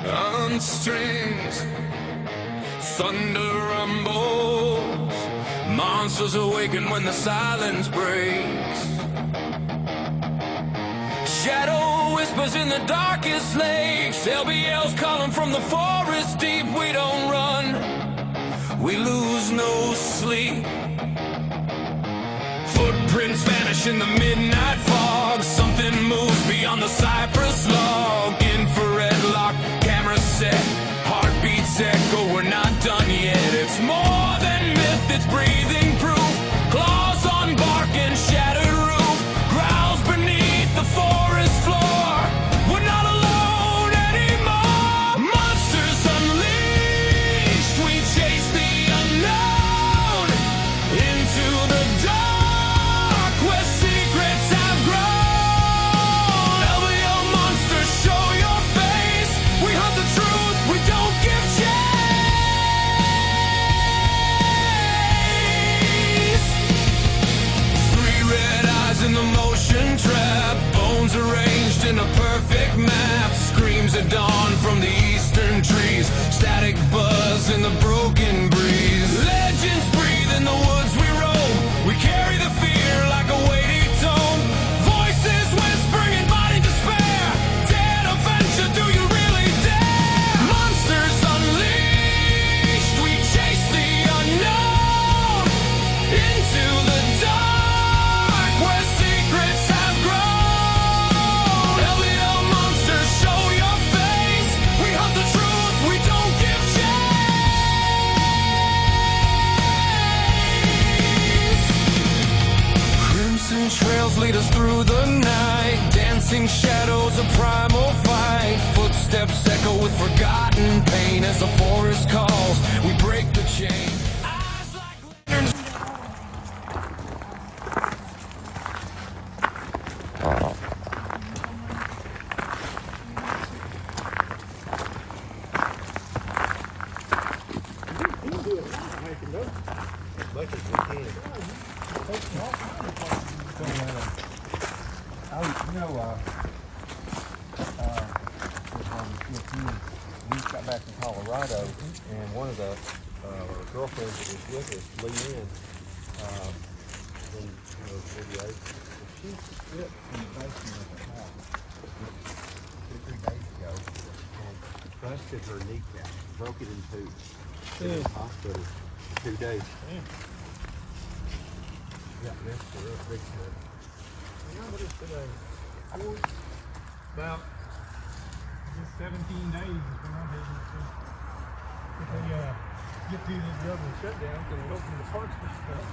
on strings, thunder rumbles, monsters awaken when the silence breaks. Shadow whispers in the darkest lakes, LBL's calling from the forest deep. We don't run, we lose no sleep. Footprints vanish in the midnight fog, something moves beyond the cypress log. Infrared lock, camera set, heartbeats echo, we're not done yet. It's more than myth, it's breathing proof. Claws on bark and shattered roof, growls beneath the forest floor. We're not alone anymore. Monsters unleashed, we chase the unknown into the dark where secrets have grown. LBO monsters, show your face. We hunt the truth, we don't give chase. Three red eyes in the motion trap, bones arranged in a perfect map. Screams at dawn from the eastern trees, static buzz in the broken breeze. Legends breathe in the woods we roam, we carry the fear like a weighty tome. Voices whispering in body despair, dead adventure, do you really dare? Monsters unleashed, we chase the unknown into the dark where secrets have grown. LBO monsters, show your face. We hunt the truth, we don't give chase. Crimson trails lead us through the night, dancing shadows, a primal fight. Footsteps echo with forgotten pain as the forest calls. We break the chain. Eyes like lanterns. We got back from Colorado, and one of the girlfriends that was with us, Leanne, in those videos, she slipped in the basement of the house 2 or 3 days ago and busted her kneecap, broke it in two. In the hospital for 2 days. Yeah, that's a real big cut. You know what it's today? About just 17 days is when I'm heading to. If they get through this government shutdown, because they open the parks and stuff.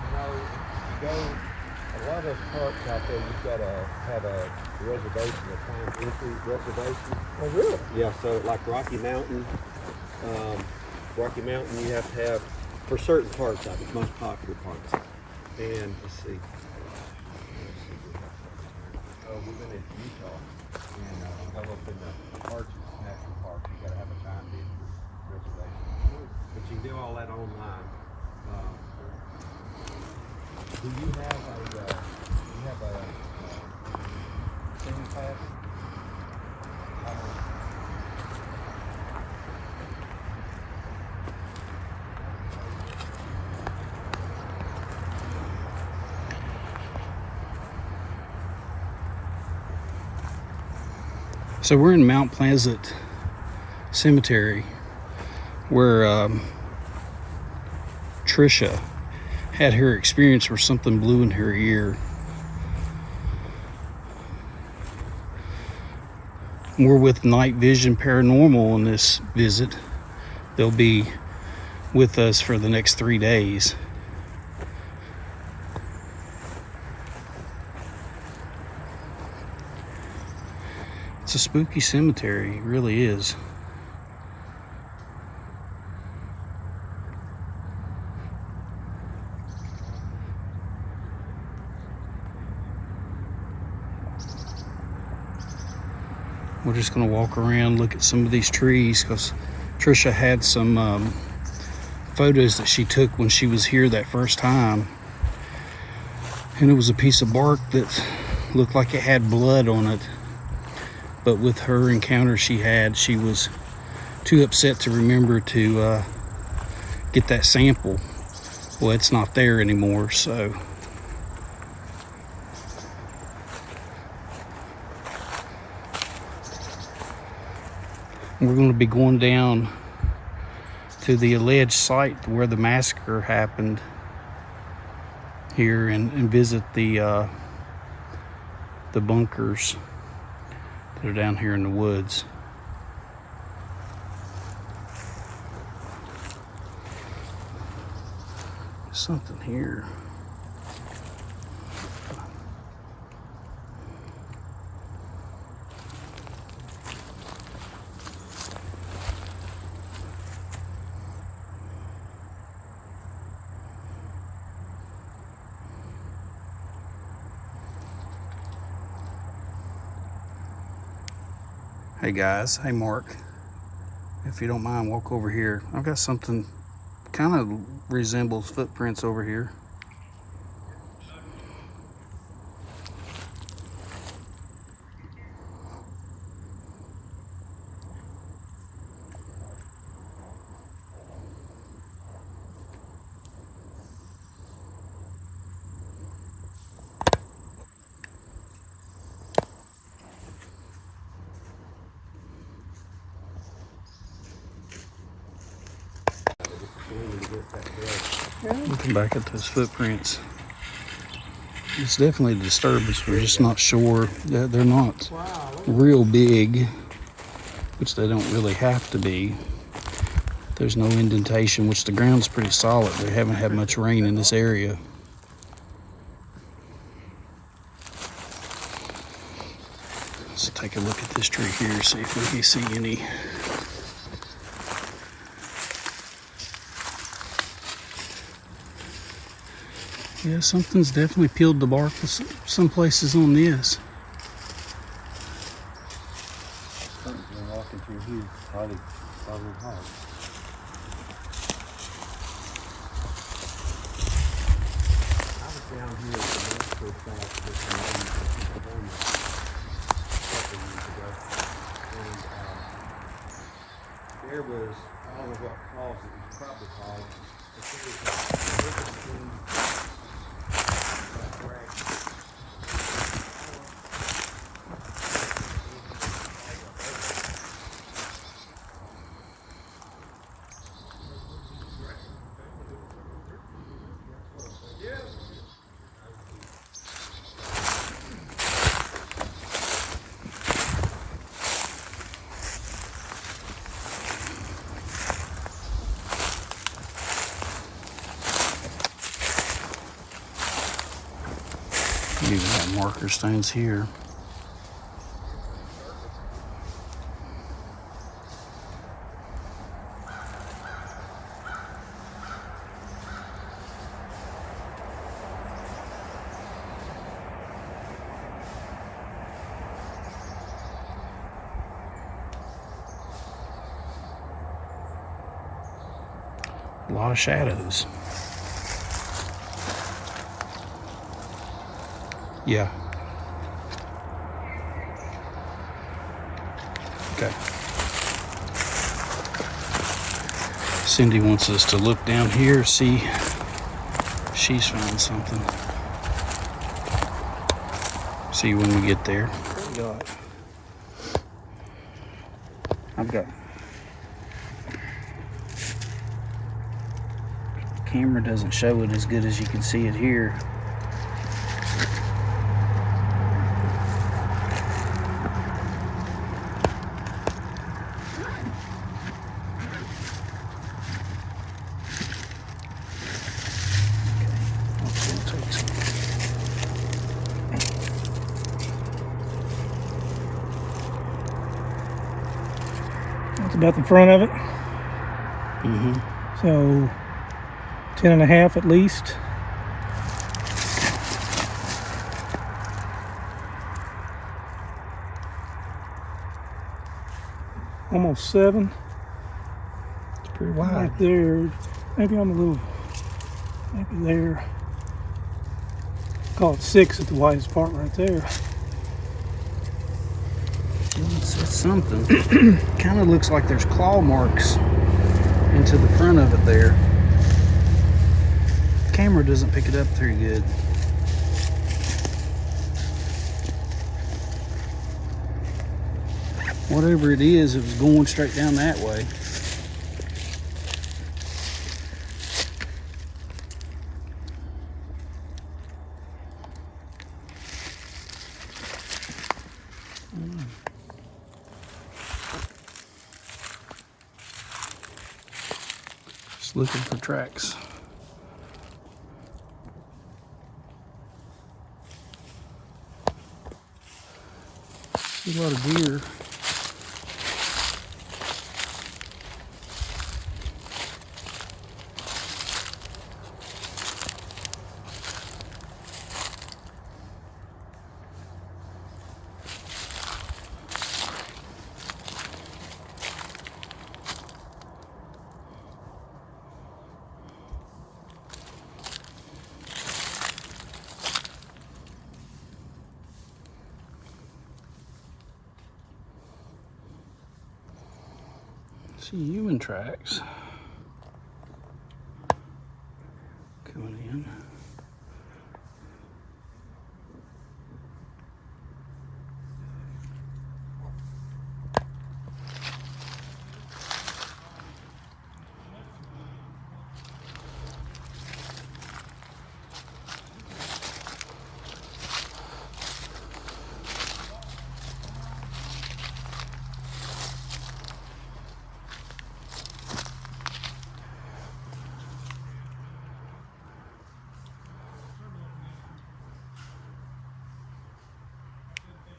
You know, you go, a lot of those parks out there, you've got to have a reservation, a time entry reservation. Oh, really? Yeah, so like Rocky Mountain, you have to have, for certain parks, like the most popular parks. And let's see. Oh, we've been in Utah, and go up in the Arches National Park. You got to have a time entry reservation, but you can do all that online. Do you have a city pass? So we're in Mount Pleasant Cemetery, where Trisha had her experience where something blew in her ear. We're with Night Vision Paranormal on this visit. They'll be with us for the next 3 days. It's a spooky cemetery, it really is. We're just going to walk around, look at some of these trees, because Trisha had some photos that she took when she was here that first time. And it was a piece of bark that looked like it had blood on it. but with her encounter she had, she was too upset to remember to get that sample. Well, it's not there anymore, so we're going to be going down to the alleged site where the massacre happened here and visit the bunkers that are down here in the woods. There's something here. Hey guys, hey Mark, if you don't mind, walk over here. I've got something kind of resembles footprints over here. Looking back at those footprints, it's definitely a disturbance. We're just not sure that they're not real big, which they don't really have to be. There's no indentation, which the ground's pretty solid. They haven't had much rain in this area. Let's take a look at this tree here, see if we can see any. Yeah, something's definitely peeled the bark some places on this. Something's walking through here, probably hard. I was down here at the Massacre Site with some ladies in Pennsylvania a couple of years ago, and there was, I don't know what caused it, was probably caused, but there was a difference between even got marker stones here. A lot of shadows. Yeah. Okay. Cindy wants us to look down here, see if she's found something. See when we get there. I've got. Camera doesn't show it as good as you can see it here. That's about the front of it. Mm-hmm. So 10.5 at least. Almost 7. It's pretty wide. Right there. Maybe I'm a little, maybe there. Call it 6 at the widest part right there. It's something. Kind of looks like there's claw marks into the front of it there. Camera doesn't pick it up very good. Whatever it was going straight down that way. Just looking for tracks. See a lot of deer. See human tracks coming in.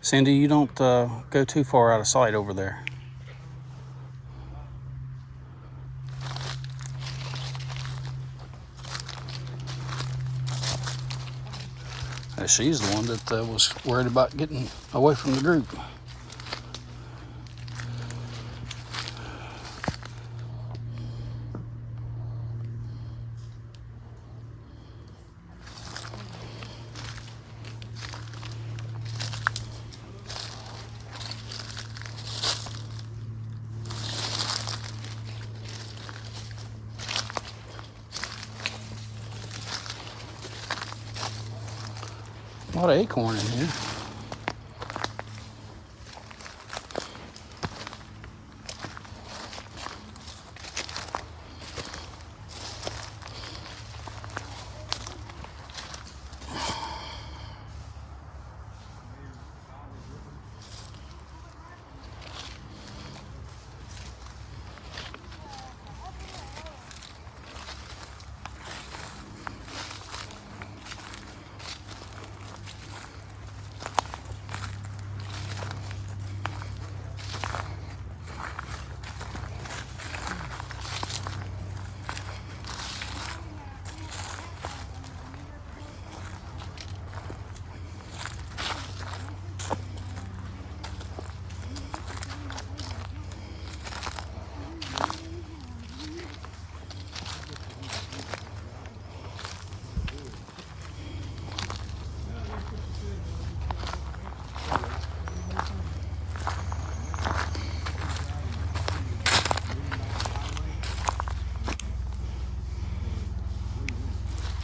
Cindy, you don't go too far out of sight over there. She's the one that was worried about getting away from the group. A lot of acorn in here.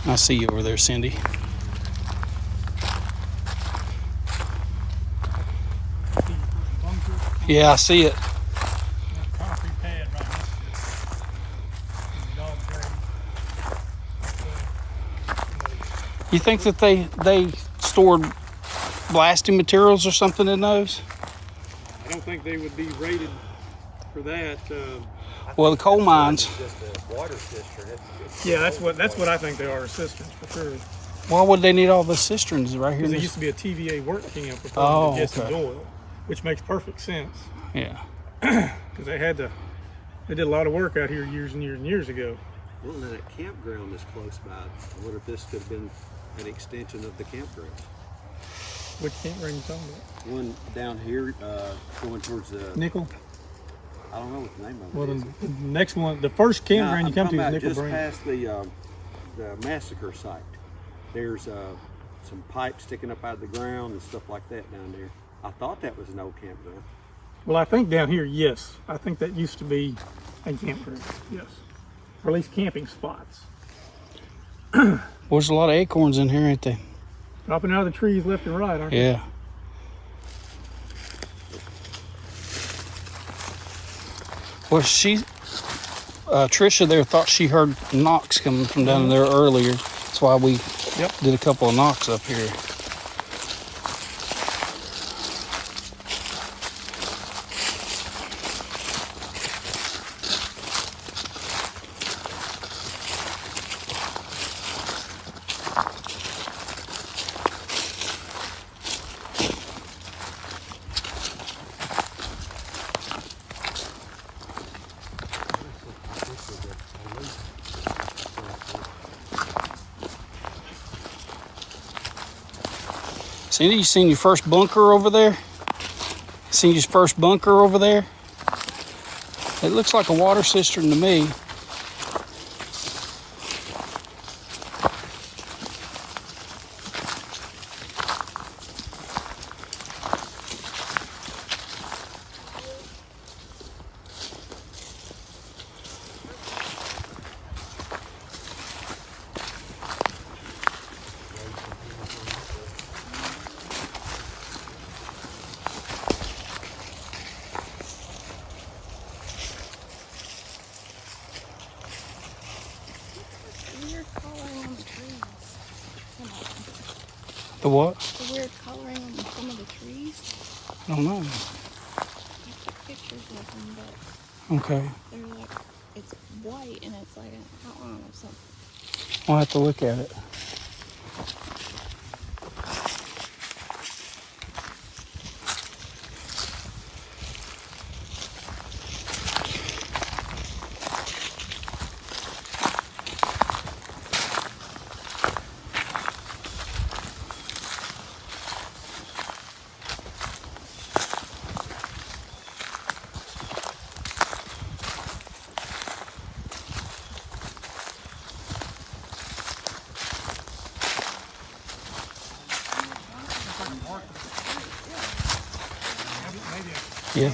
I see you over there, Cindy. Yeah, I see it. Concrete pad right next to the dog grave. You think that they stored blasting materials or something in those? I don't think they would be rated for that. Well, the coal mines. Just a water cistern. Yeah, that's what I think they are, cisterns for sure. Why would they need all the cisterns right here? Because in it this- used to be a TVA work camp for Oh, Jesse okay. Doyle, which makes perfect sense Yeah. because they did a lot of work out here years and years and years ago. Well, and that campground is close by. I wonder if this could have been an extension of the campground. Which campground you talking about? One down here, going towards the. Nickel. I don't know what the name of it Well, is. the next one, the first campground No, you come I'm to is talking Nickel about Branch. just past the Massacre Site. There's some pipes sticking up out of the ground and stuff like that down there. I thought that was an old campground. Well, I think down here, yes. I think that used to be a campground, yes. Or at least camping spots. Well, there's a lot of acorns in here, ain't there? Dropping out of the trees left and right, aren't they? Yeah. Well, Trisha there thought she heard knocks coming from down there earlier. That's why we did a couple of knocks up here. Cindy, you seen your first bunker over there? Seen your first bunker over there? It looks like a water cistern to me. Weird coloring on the trees. The what? The weird coloring on some of the trees. I don't know. I took pictures of them, but Okay. they're like, it's white and it's like an outline of something. I'll have to look at it. Yeah.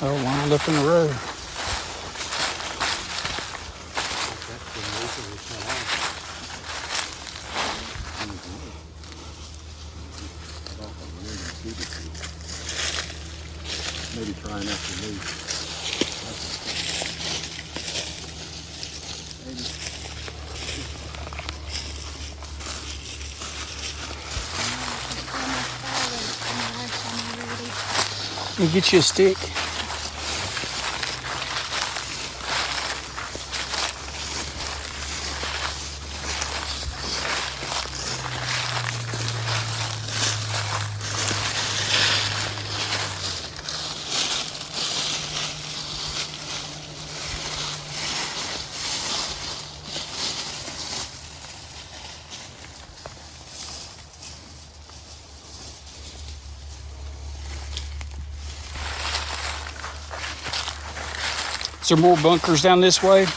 Oh, lined up in a row. Maybe trying after me. You get you a stick. Is there more bunkers down this way? He said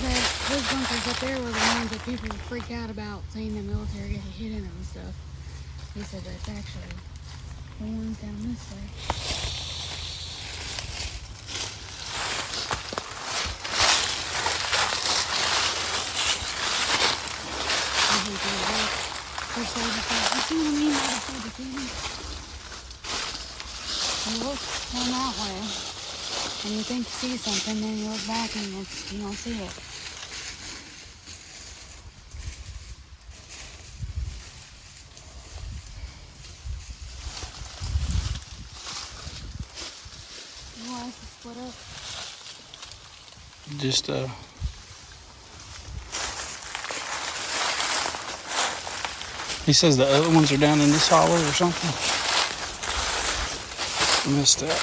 that those bunkers up there were the ones that people freak out about, saying the military getting hit in them and stuff. He said that's actually the ones down this way. You see what I mean? Right beside the TV. You look down that way, and you think you see something, then you look back and you don't see it. Why is it split up? Just he says the other ones are down in this hollow or something. I missed that.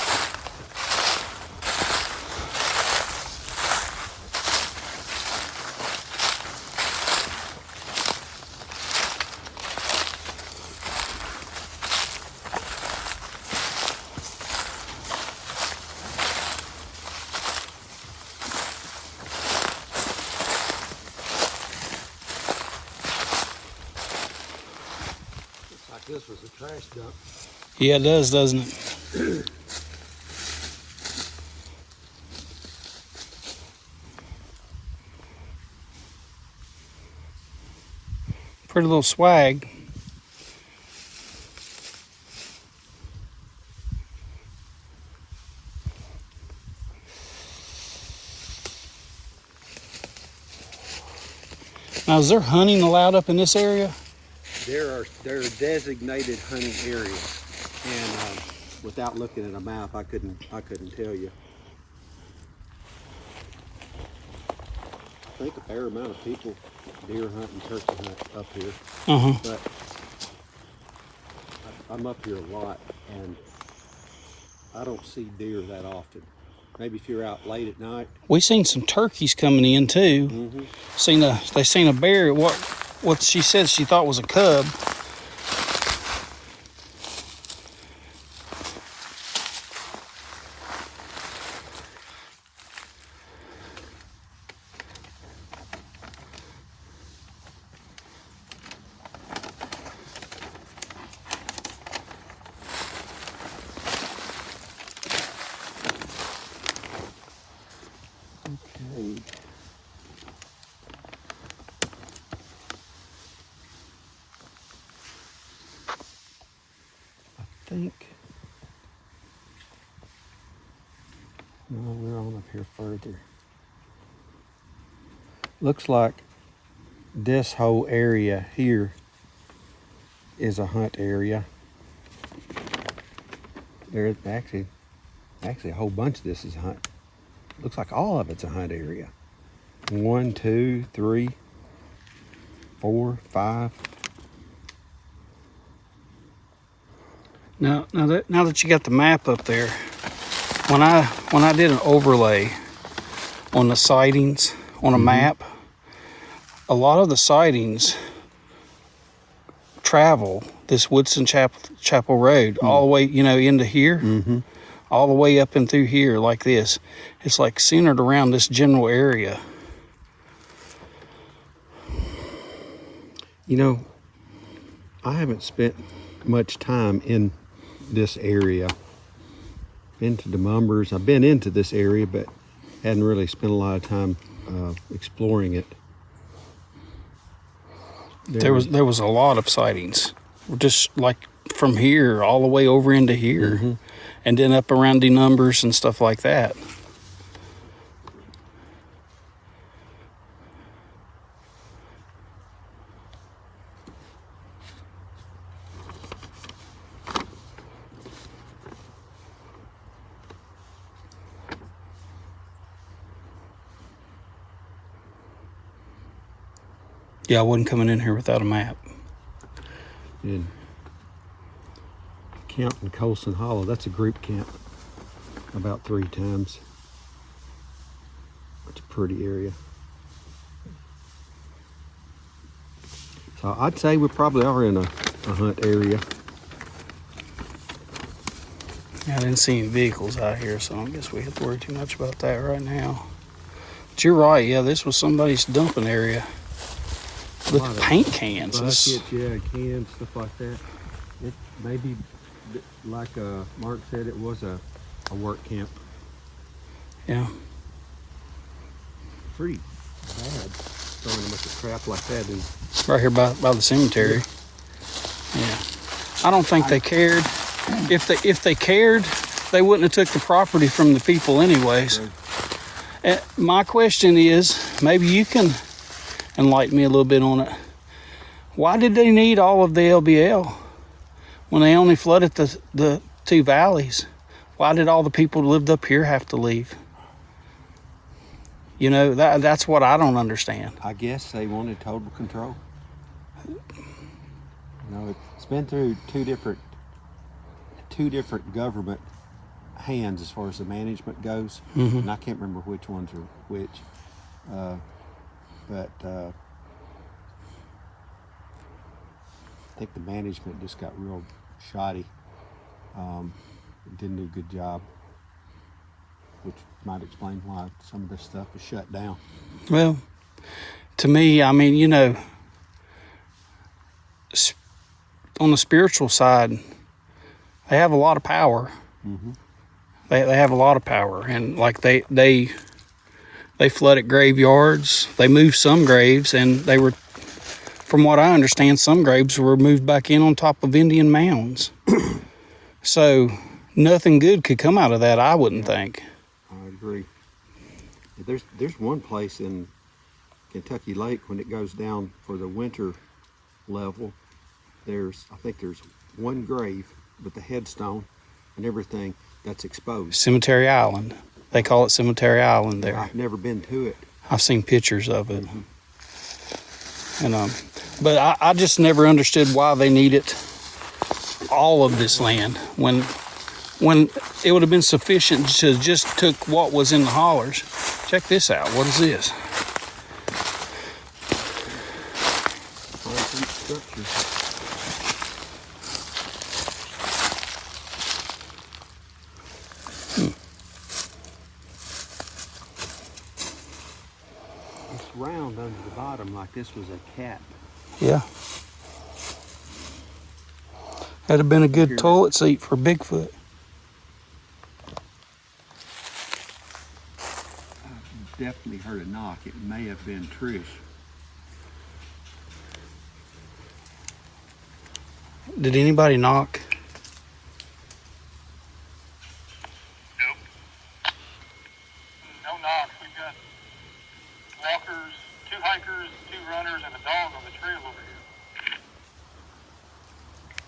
this was a trash dump. Yeah, it does, doesn't it? Pretty little swag. Now, is there hunting allowed up in this area? There are designated hunting areas, and without looking at a map, I couldn't tell you. I think a fair amount of people deer hunt and turkey hunt up here, but I'm up here a lot, and I don't see deer that often. Maybe if you're out late at night. We seen some turkeys coming in too. They seen a bear. What she said she thought was a cub. Okay. I think. No, we're on up here further. Looks like this whole area here is a hunt area. There's actually a whole bunch of this is a hunt. Looks like all of it's a hunt area. 1, 2, 3, 4, 5. Now that you got the map up there, when I did an overlay on the sightings on a map, a lot of the sightings travel this Woodson Chapel Road all the way, into here, all the way up and through here like this. It's like centered around this general area. I haven't spent much time in this area. Been to the Mumbers. I've been into this area, but hadn't really spent a lot of time exploring it. There was a lot of sightings, just like from here all the way over into here, and then up around the Numbers and stuff like that. Yeah, I wasn't coming in here without a map. And camping Colson Hollow, that's a group camp about 3 times. It's a pretty area. So I'd say we probably are in a hunt area. Yeah, I didn't see any vehicles out here, so I guess we have to worry too much about that right now. But you're right, yeah, this was somebody's dumping area. With paint cans. Buckets, yeah, cans, stuff like that. It maybe, like Mark said, it was a work camp. Yeah. Pretty bad throwing a bunch of crap like that in. Right here by the cemetery. Yeah. I don't think they cared. If they cared, they wouldn't have took the property from the people anyways. My question is, maybe you can enlighten me a little bit on it. Why did they need all of the LBL when they only flooded the 2 valleys? Why did all the people who lived up here have to leave? That's what I don't understand. I guess they wanted total control. It's been through two different government hands as far as the management goes, and I can't remember which ones are which. But I think the management just got real shoddy. Didn't do a good job, which might explain why some of this stuff is shut down. Well, to me, I mean, on the spiritual side, they have a lot of power. They have a lot of power, and like they flooded graveyards. They moved some graves, and they were, from what I understand, some graves were moved back in on top of Indian mounds. So nothing good could come out of that, I wouldn't think. I agree. There's one place in Kentucky Lake when it goes down for the winter level. I think there's one grave with the headstone and everything that's exposed. Cemetery Island. They call it Cemetery Island there. I've never been to it. I've seen pictures of it. And but I just never understood why they needed all of this land when it would have been sufficient to just took what was in the hollers. Check this out. What is this? Concrete structure. It's round under the bottom like this was a cap. Yeah. That'd have been a good toilet seat for Bigfoot. I've definitely heard a knock. It may have been Trish. Did anybody knock? Nope. No knocks. We've got walkers, 2 hikers, 2 runners, and a dog on the trail over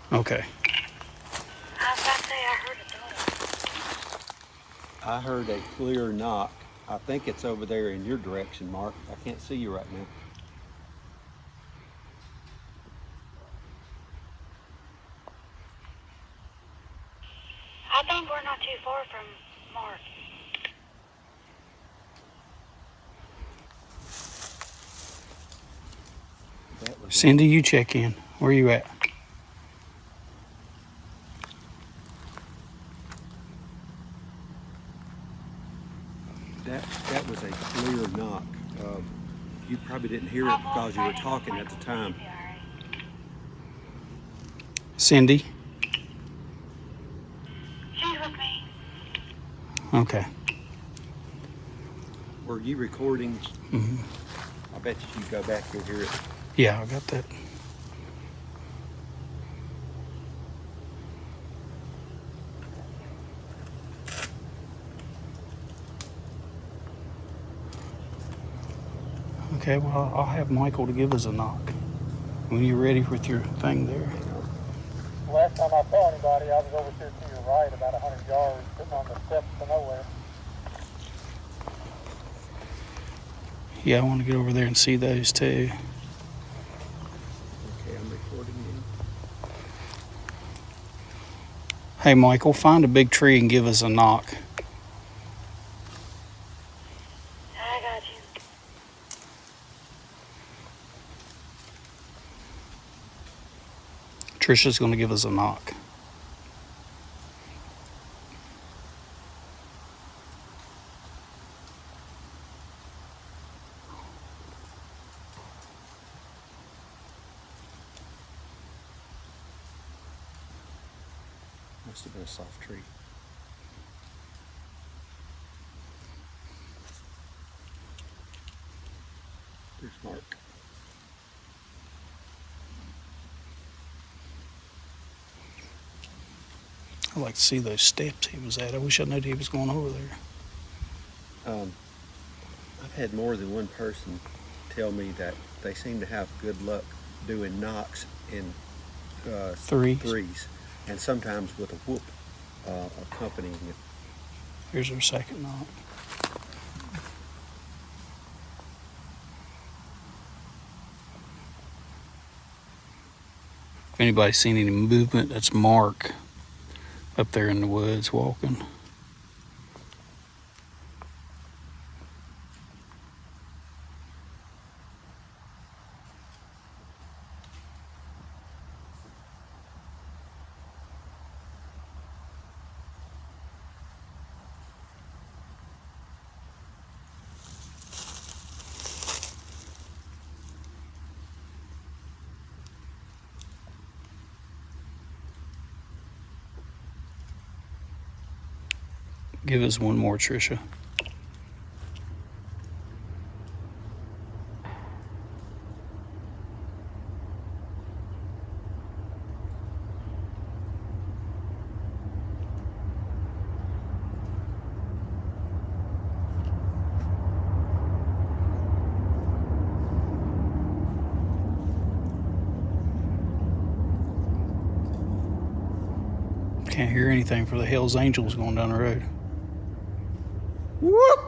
here. Okay. I was about to say I heard a dog. I heard a clear knock. I think it's over there in your direction, Mark. I can't see you right now. I think we're not too far from Mark. That was Cindy, you check in. Where you at? that was a clear knock. You probably didn't hear it because you were talking at the time. Cindy? She's with me. Okay. Were you recording? Mhm. I bet you go back and hear it. Yeah, I got that. Okay, well, I'll have Michael to give us a knock when you're ready with your thing there. Last time I saw anybody, I was over here to your right, about 100 yards, sitting on the steps to nowhere. Yeah, I want to get over there and see those too. Okay, I'm recording you. Hey, Michael, find a big tree and give us a knock. I got you. Trisha's going to give us a knock. Must have been a soft tree. There's Mark. I'd like to see those steps he was at. I wish I knew he was going over there. I've had more than one person tell me that they seem to have good luck doing knocks in threes, and sometimes with a whoop accompanying it. Here's our second knock. If anybody's seen any movement, that's Mark up there in the woods walking. Give us one more, Trisha. Can't hear anything for the Hells Angels going down the road. Whoop!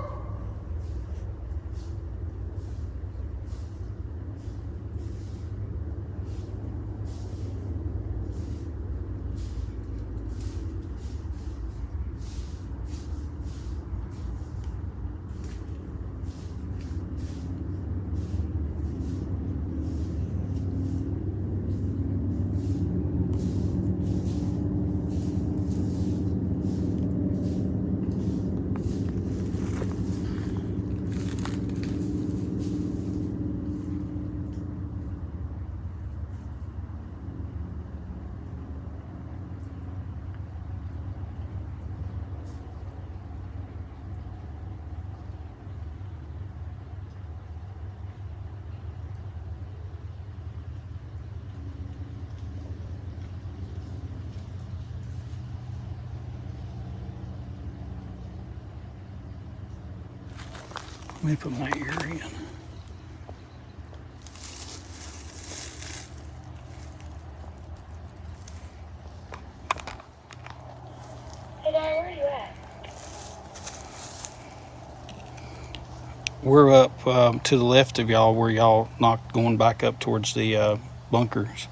Let me put my ear in. Hey, Dad, where are you at? We're up to the left of y'all, where y'all not going back up towards the bunkers.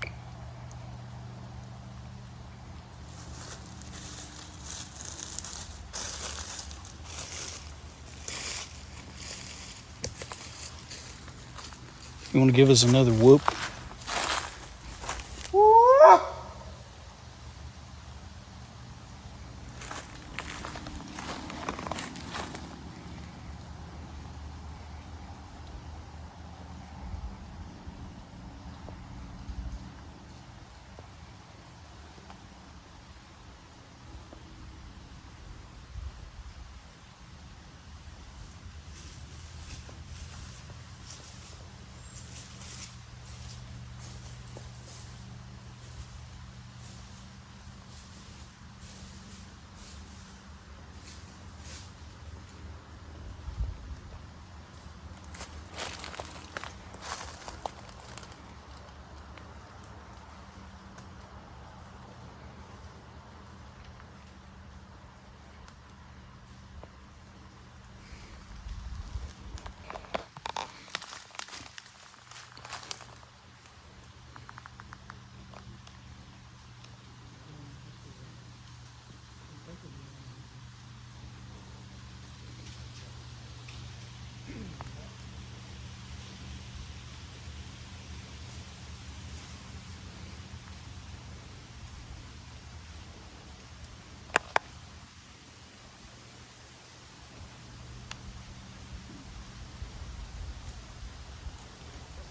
You want to give us another whoop?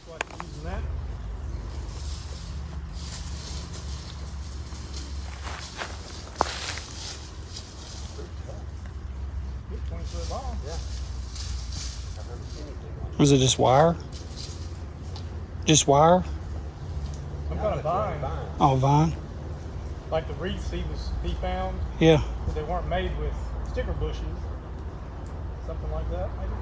Like using that. Good 20-foot long. Yeah. I've never seen anything like Was it just wire? Just wire? Some kind of vine. Oh, vine? Like the wreaths he found, Yeah. but they weren't made with sticker bushes. Something like that, maybe.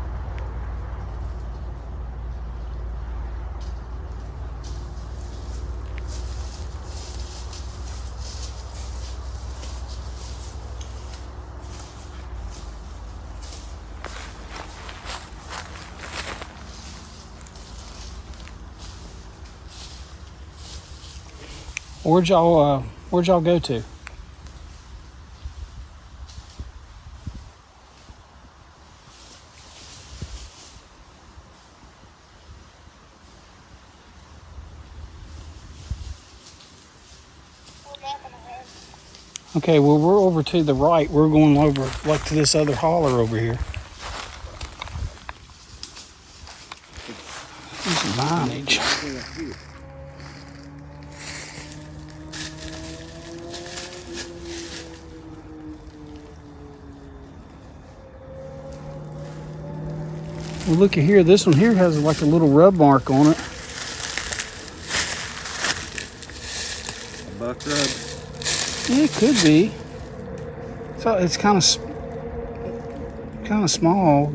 Where'd y'all go to? Okay, well, we're over to the right. We're going over, like, to this other holler over here. There's signage. Well, looky here. This one here has like a little rub mark on it. A buck rub. Yeah, it could be. So it's kind of small.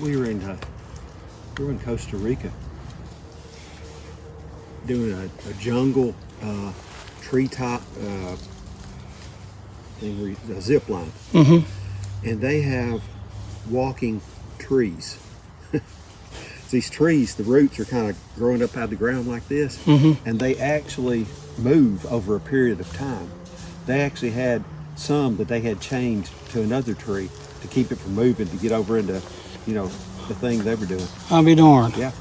We were in Costa Rica doing a jungle treetop thing, a zip line. Mm-hmm. And they have walking trees. These trees, the roots are kind of growing up out of the ground like this, and they actually move over a period of time. They actually had some that they had chained to another tree to keep it from moving, to get over into, you know, the thing they were doing. I'll be darned. Yeah.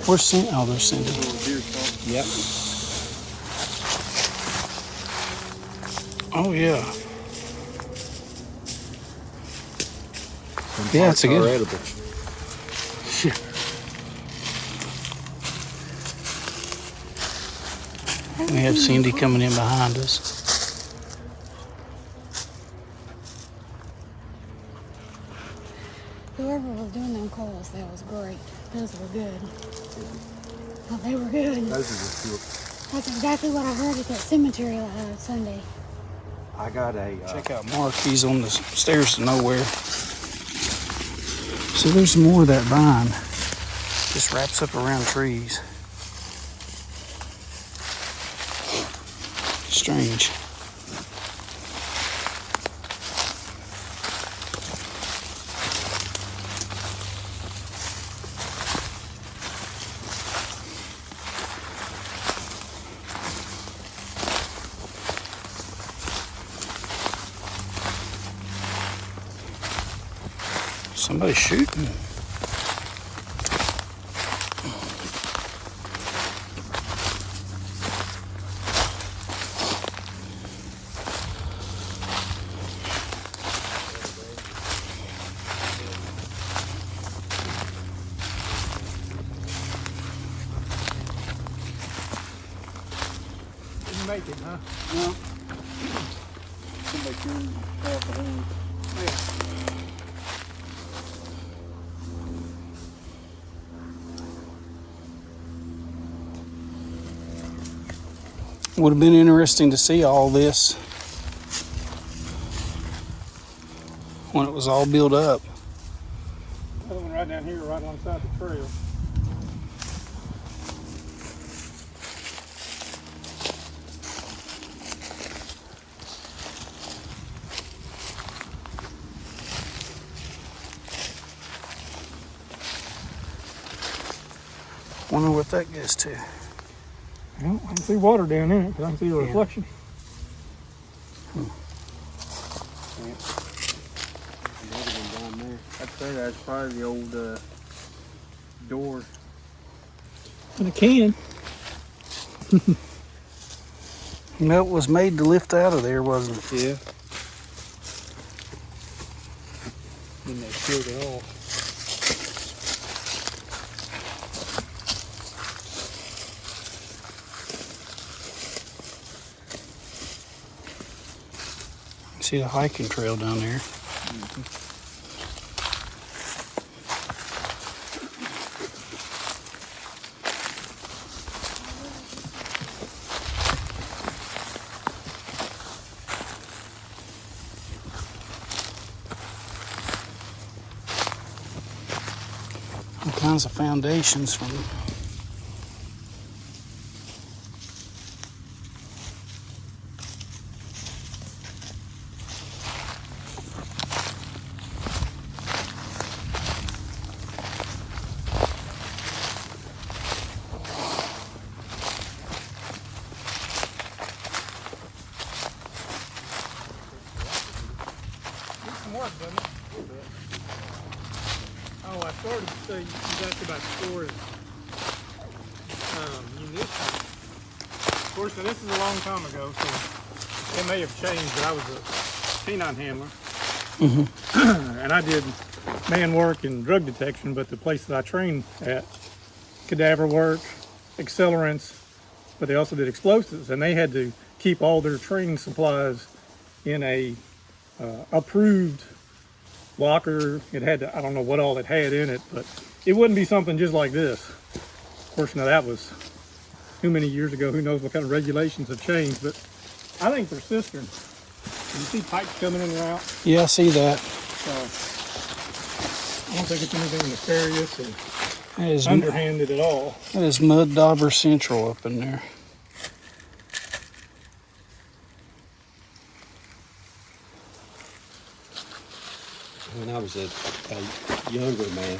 Where's Cindy? Oh, there's Cindy. Yep. Oh, yeah. Some Yeah, it's a parts good- are edible. We have Cindy coming in behind us. Whoever was doing them calls, that was great. Those were good. Oh, they were good. Those are the two. That's exactly what I heard at that cemetery Sunday. I got a Check out Mark. He's on the stairs to nowhere. So there's more of that vine. Just wraps up around trees. Strange. Somebody's shooting. Didn't make it, huh? No. Somebody turned off the horn. Would have been interesting to see all this when it was all built up. Another one right down here, right alongside the trail. Wonder what that gets to. Well, I can see water down in it because I can see the reflection. another one down there. I'd say that's probably the old door. And a can. No, it was made to lift out of there, wasn't it? Yeah. Then they peeled it off. See the hiking trail down there. All kinds of foundations from Some work, doesn't it? Oh, I started to say you asked about storage munitions. Of course, now this is a long time ago, so it may have changed, but I was a canine handler. And I did man work and drug detection, but the place that I trained at, cadaver work, accelerants, but they also did explosives, and they had to keep all their training supplies in a approved locker. It had to, I don't know what all it had in it, but it wouldn't be something just like this. Of course, now that was too many years ago. Who knows what kind of regulations have changed, but I think they're cisterns. You see pipes coming in and out. Yeah, I see that. So I don't think it's anything nefarious or That is, underhanded at all. that is Mud Dauber Central up in there. When I was a younger man,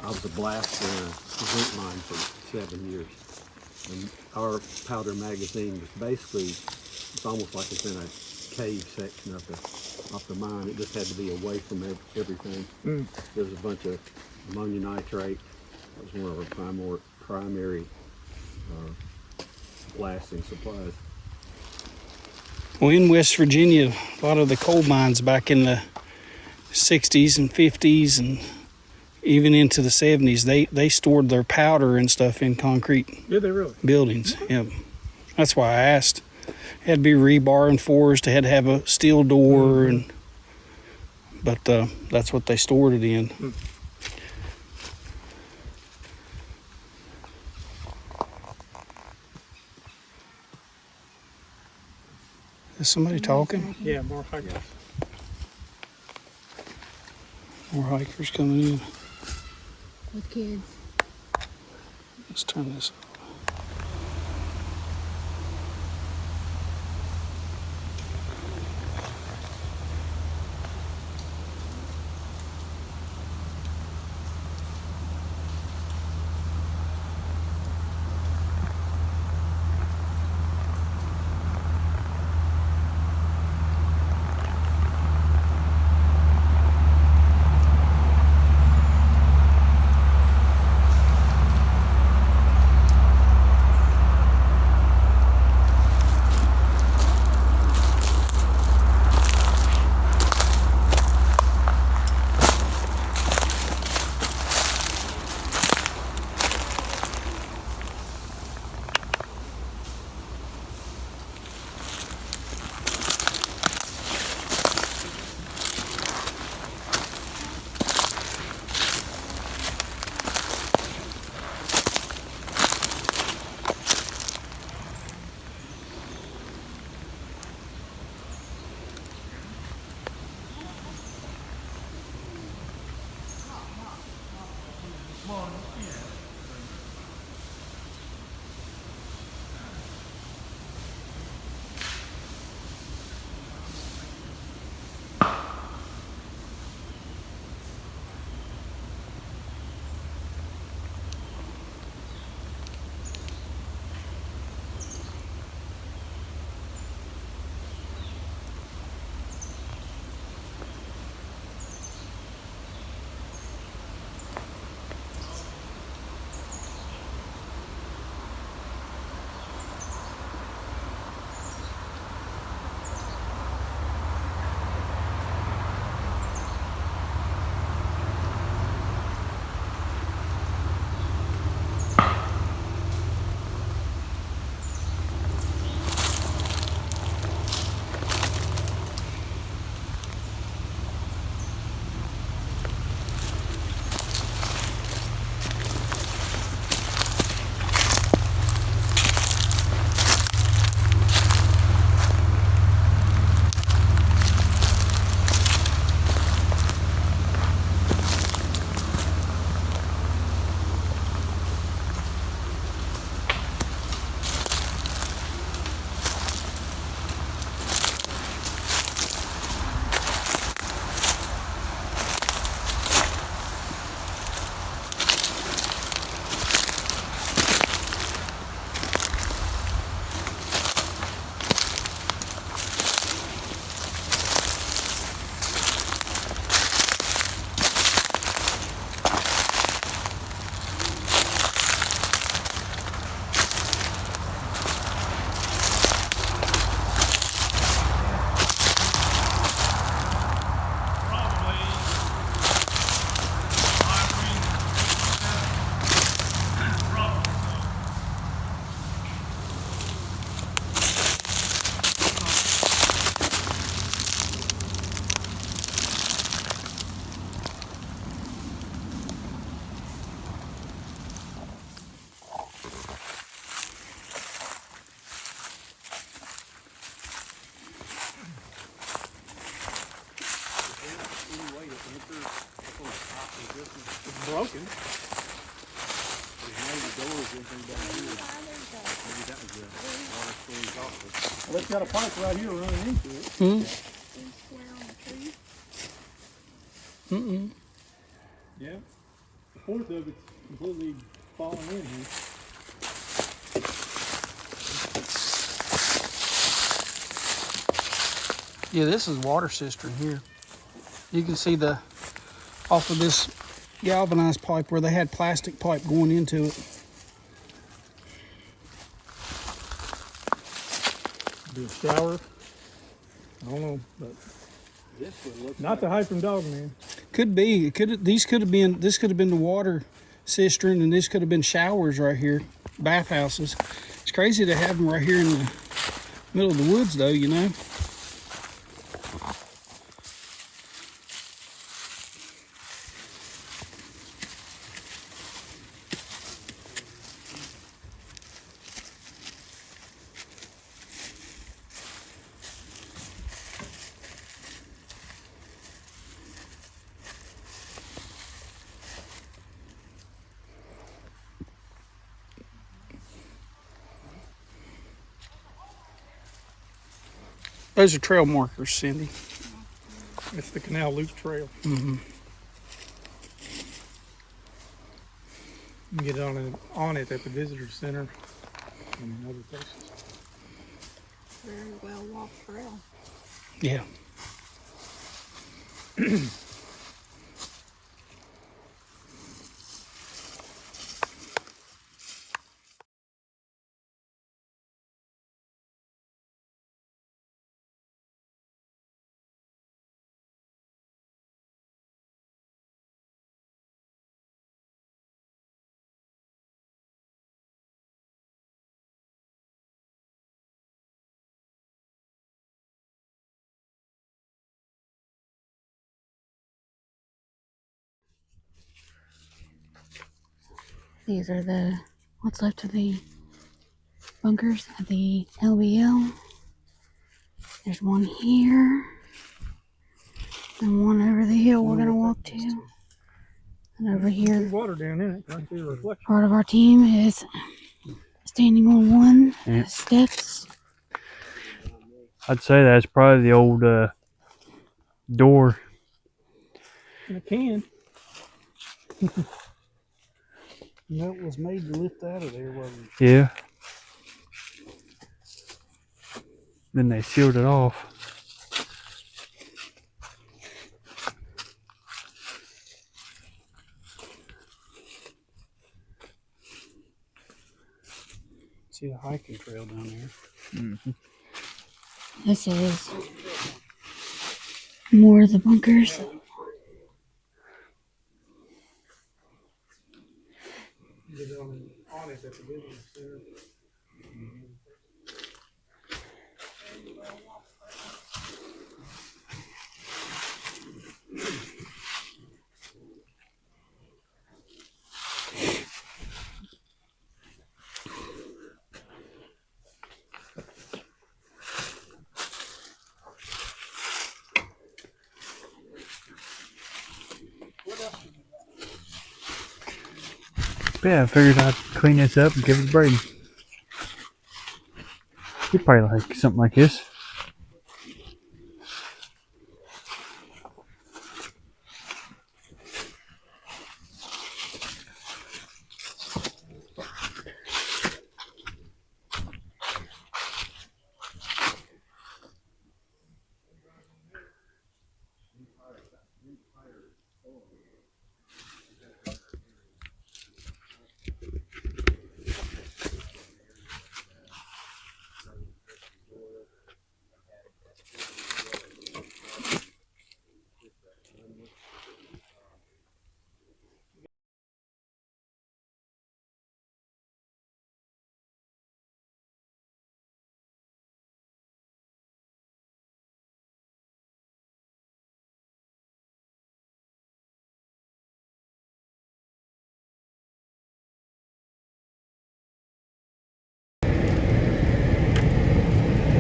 I was a blaster in a zinc mine for 7 years. And our powder magazine was basically, it's almost like it's in a cave section of the mine. It just had to be away from everything. There was a bunch of ammonium nitrate. That was one of our primary blasting supplies. Well, in West Virginia, a lot of the coal mines back in the 60s and 50s and even into the 70s, they stored their powder and stuff in concrete Did they really? buildings. Yep. That's why I asked. It had to be rebar enforced. It had to have a steel door, but that's what they stored it in. Is somebody talking? Yeah, more hikers. More hikers coming in. With kids. Let's turn this off. It's broken. Well, it's got a pipe right here running into it. Yeah. A fourth of it's completely fallen in here. Yeah, this is water cistern here. You can see the off of this galvanized pipe where they had plastic pipe going into it. Be a shower. I don't know, but This one looks not the hype from Dogman. Could be. It could. These could have been. This could have been the water cistern, and this could have been showers right here, bathhouses. It's crazy to have them right here in the middle of the woods, though. You know. Those are trail markers, Cindy. It's the Canal Loop Trail. Mm-hmm. You can get on it at the visitor center and in other places. Very well walked trail. Yeah. These are the what's left of the bunkers at the LBL. There's one here, and one over the hill we're gonna walk to. And over There's here, water down in it. I see a reflection. part of our team is standing on one Yeah. steps. I'd say that's probably the old door. And a can. No, it was made to lift out of there, wasn't it? Yeah. Then they sealed it off. See the hiking trail down there. Mm-hmm. This is more of the bunkers. Get on it at the visitor center. Yeah, I figured I'd clean this up and give it to Brady. He'd probably like something like this.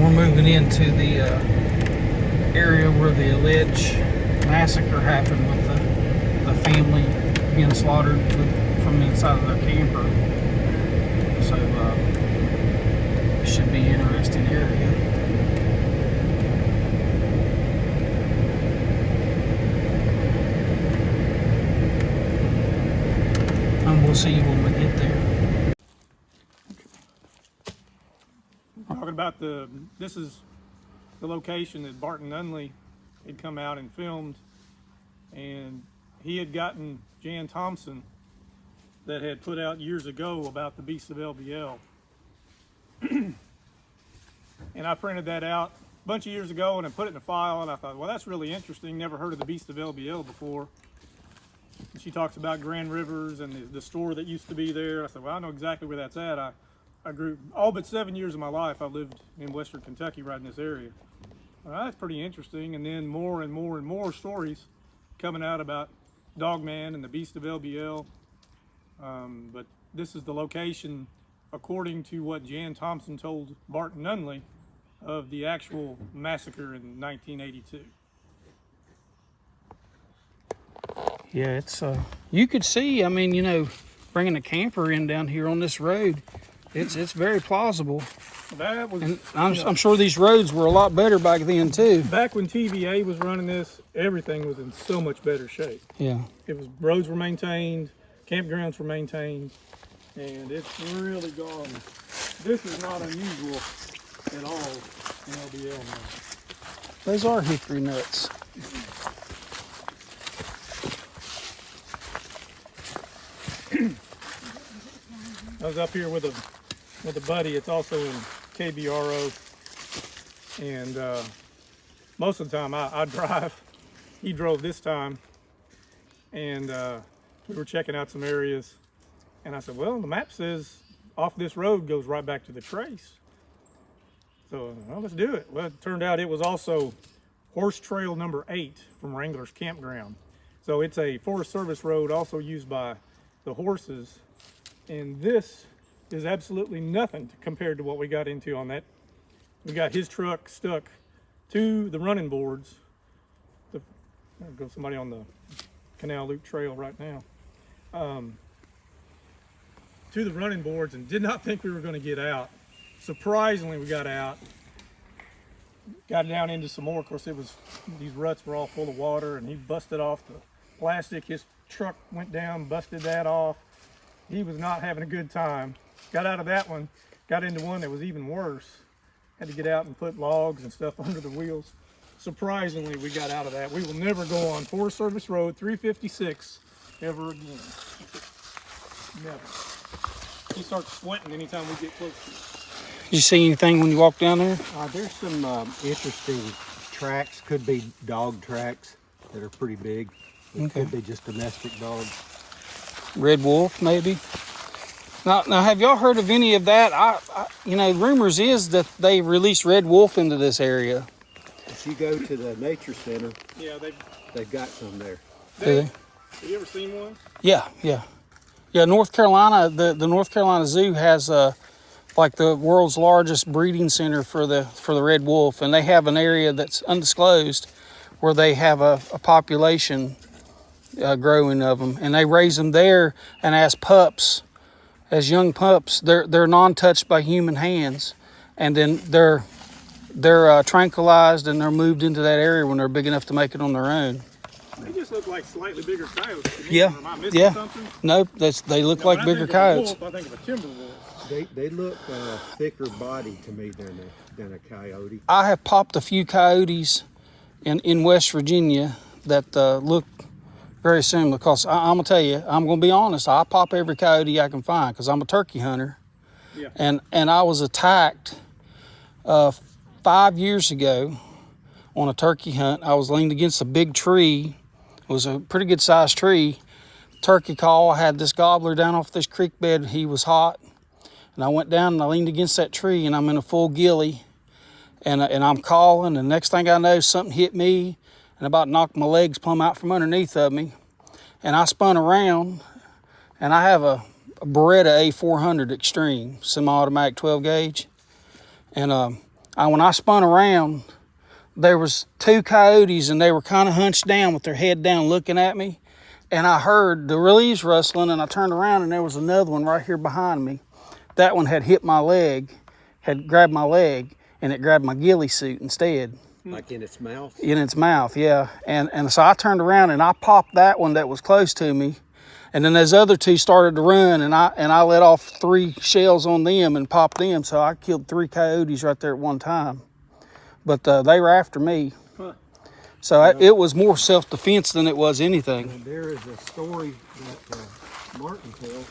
We're moving into the area where the alleged massacre happened with the a family being slaughtered from inside of their camper. So it should be an interesting area. And we'll see you when we get there. Talking about this is the location that Barton Nunnelly had come out and filmed, and he had gotten Jan Thompson that had put out years ago about the Beast of LBL. And I printed that out a bunch of years ago and I put it in a file, and I thought, well, that's really interesting. Never heard of the Beast of LBL before. And she talks about Grand Rivers and the store that used to be there. I said, well, I know exactly where that's at. I grew all but 7 years of my life. I lived in Western Kentucky, right in this area. Well, that's pretty interesting. And then more and more and more stories coming out about Dogman and the Beast of LBL. But this is the location, according to what Jan Thompson told Barton Nunnelly, of the actual massacre in 1982. Yeah, it's you could see, I mean, you know, bringing a camper in down here on this road, it's very plausible. That was, and I'm sure these roads were a lot better back then too. back when TVA was running this, everything was in so much better shape. Yeah. Roads were maintained, campgrounds were maintained, and it's really gone. This is not unusual at all in LBL now. Those are hickory nuts. I was up here with a buddy. It's also in KBRO, and most of the time I drive. He drove this time, and we were checking out some areas, and I said, well, the map says off this road goes right back to the trace. So, well, let's do it. Well, it turned out it was also horse trail number 8 from Wrangler's Campground. So it's a Forest Service road also used by the horses. And this is absolutely nothing compared to what we got into on that. We got his truck stuck to the running boards. There goes somebody on the Canal Loop Trail right now. To the running boards, and did not think we were going to get out. Surprisingly, we got out. Got down into some more. Of course, these ruts were all full of water, and he busted off the plastic. His truck went down, busted that off. He was not having a good time. Got out of that one, got into one that was even worse. Had to get out and put logs and stuff under the wheels. Surprisingly, we got out of that. We will never go on Forest Service Road 356 ever again. Never. He starts sweating anytime we get close to it. Did you see anything when you walked down there? There's some interesting tracks. Could be dog tracks that are pretty big. It could be just domestic dogs. Red wolf, maybe. Now, have y'all heard of any of that? You know, rumors is that they released red wolf into this area. If you go to the nature center, Yeah, they've got some there. Do they? Have you ever seen one? Yeah. North Carolina, the North Carolina Zoo has like the world's largest breeding center for the red wolf, and they have an area that's undisclosed where they have a population growing of them, and they raise them there, and as pups, as young pups, they're non-touched by human hands, and then they're tranquilized and they're moved into that area when they're big enough to make it on their own. They just look like slightly bigger coyotes to me. Yeah, Am I missing yeah. something? No, they look like bigger coyotes. I think of a timber wolf. They look thicker body to me than a coyote. I have popped a few coyotes in West Virginia that look very similar, because I'm gonna tell you, I'm gonna be honest, I pop every coyote I can find because I'm a turkey hunter. Yeah. And I was attacked 5 years ago on a turkey hunt. I was leaned against a big tree. It was a pretty good sized tree. Turkey call. I had this gobbler down off this creek bed. He was hot. And I went down and I leaned against that tree, and I'm in a full ghillie. And I'm calling, and the next thing I know, something hit me and about knocked my legs plumb out from underneath of me. And I spun around, and I have a Beretta A400 Extreme, semi-automatic 12 gauge. And when I spun around, there was 2 coyotes, and they were kind of hunched down with their head down looking at me. and I heard the leaves rustling, and I turned around, and there was another one right here behind me. That one had hit my leg, had grabbed my leg, and it grabbed my ghillie suit instead. Like in its mouth? In its mouth, yeah. And so I turned around and I popped that one that was close to me. And then those other two started to run, and I let off 3 shells on them and popped them. So I killed 3 coyotes right there at one time. But they were after me. Huh. So it was more self-defense than it was anything. And there is a story that Martin tells,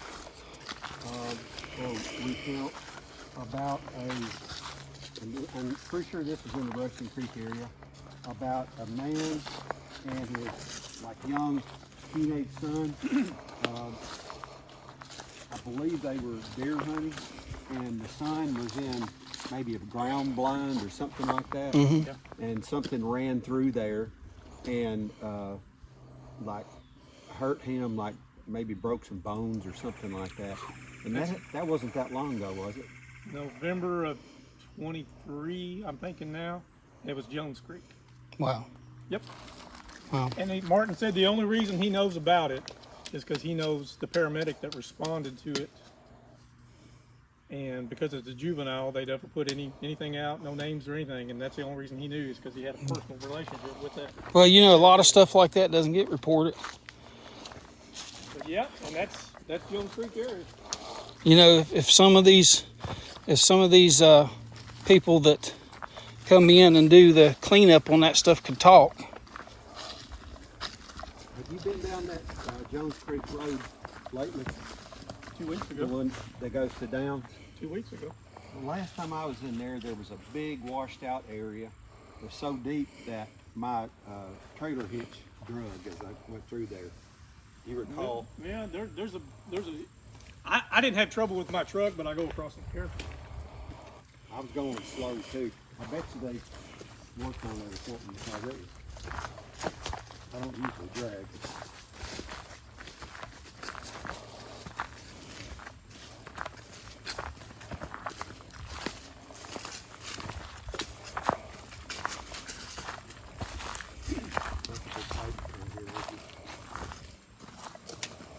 or we tell about I'm pretty sure this was in the Russian Creek area, about a man and his young teenage son. I believe they were deer hunting, and the son was in maybe a ground blind or something like that, and something ran through there and hurt him, like maybe broke some bones or something like that. And that wasn't that long ago, was it? November of 23, I'm thinking now. It was Jones Creek. Wow. Yep. Wow. And Martin said the only reason he knows about it is because he knows the paramedic that responded to it. And because it's a juvenile, they never put anything out, no names or anything. And that's the only reason he knew, is because he had a personal relationship with that. Well, you know, a lot of stuff like that doesn't get reported. But yeah, and that's Jones Creek area. You know, if some of these people that come in and do the cleanup on that stuff could talk. Have you been down that Jones Creek Road lately? 2 weeks The ago. one that goes to Downs? 2 weeks ago. The last time I was in there was a big washed out area. It was so deep that my trailer hitch drug as I went through there. Do you recall? Yeah, there's a. I didn't have trouble with my truck, but I go across it here. I was going slow too. I bet you they worked on that equipment because it was, I don't usually drag.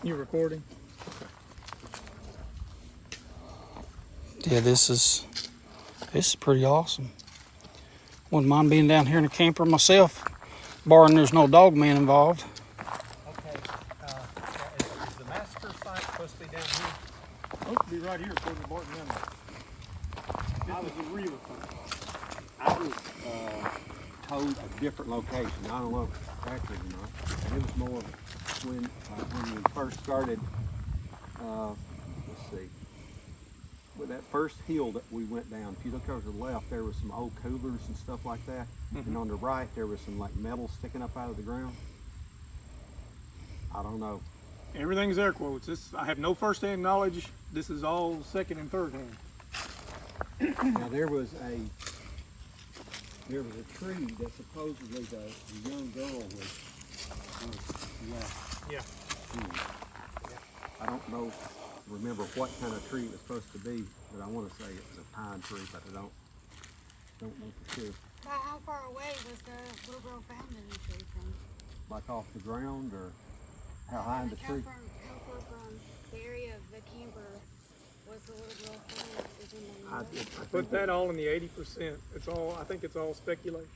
You recording? Yeah, this is pretty awesome. Wouldn't mind being down here in a camper myself, barring there's no Dogman involved. Okay, is the Massacre Site supposed to be down here? Supposed to be right here, according to Barton Nunnelly. This was a real thing. I was told a different location. I don't know if it's accurate or not. And it was more when we first started, let's see, with that first hill that we went down. If you look over to the left, there was some old coolers and stuff like that. And on the right, there was some like metal sticking up out of the ground. I don't know. Everything's air quotes. I have no first-hand knowledge. This is all second and third hand. Now there was a tree that supposedly the young girl was left. Yeah. I don't remember what kind of tree it was supposed to be, but I want to say it was a pine tree, but I don't know for sure. About how far away was the little girl found in the tree from? Like off the ground, or how high in the tree? How far from the area of the camper was the little girl found? Is in the I Put think that all in the 80%. I think it's all speculation.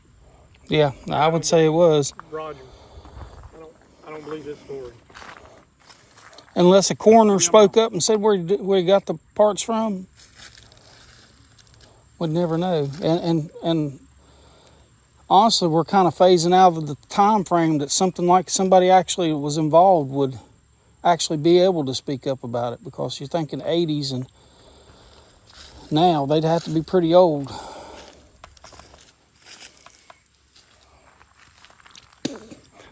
Yeah, I would say it was. Roger. I don't believe this story. Unless a coroner spoke up and said where he got the parts from, we'd never know. And honestly, we're kind of phasing out of the time frame that something like somebody actually was involved would actually be able to speak up about it, because you're thinking 80s and now they'd have to be pretty old.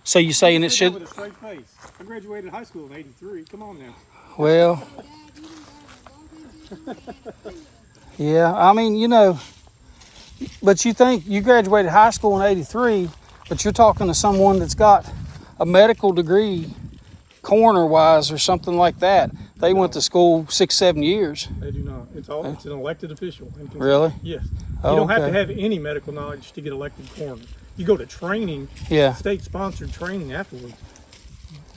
So you saying it should? With a straight face. I graduated high school in '83. Come on now. Well, yeah, I mean, you know, but you think you graduated high school in '83, but you're talking to someone that's got a medical degree, coroner-wise or something like that. They went to school 6-7 years. They do not. It's an elected official. Really? Yes. Oh, You don't have okay. to have any medical knowledge to get elected coroner. You go to training, Yeah. state-sponsored training afterwards.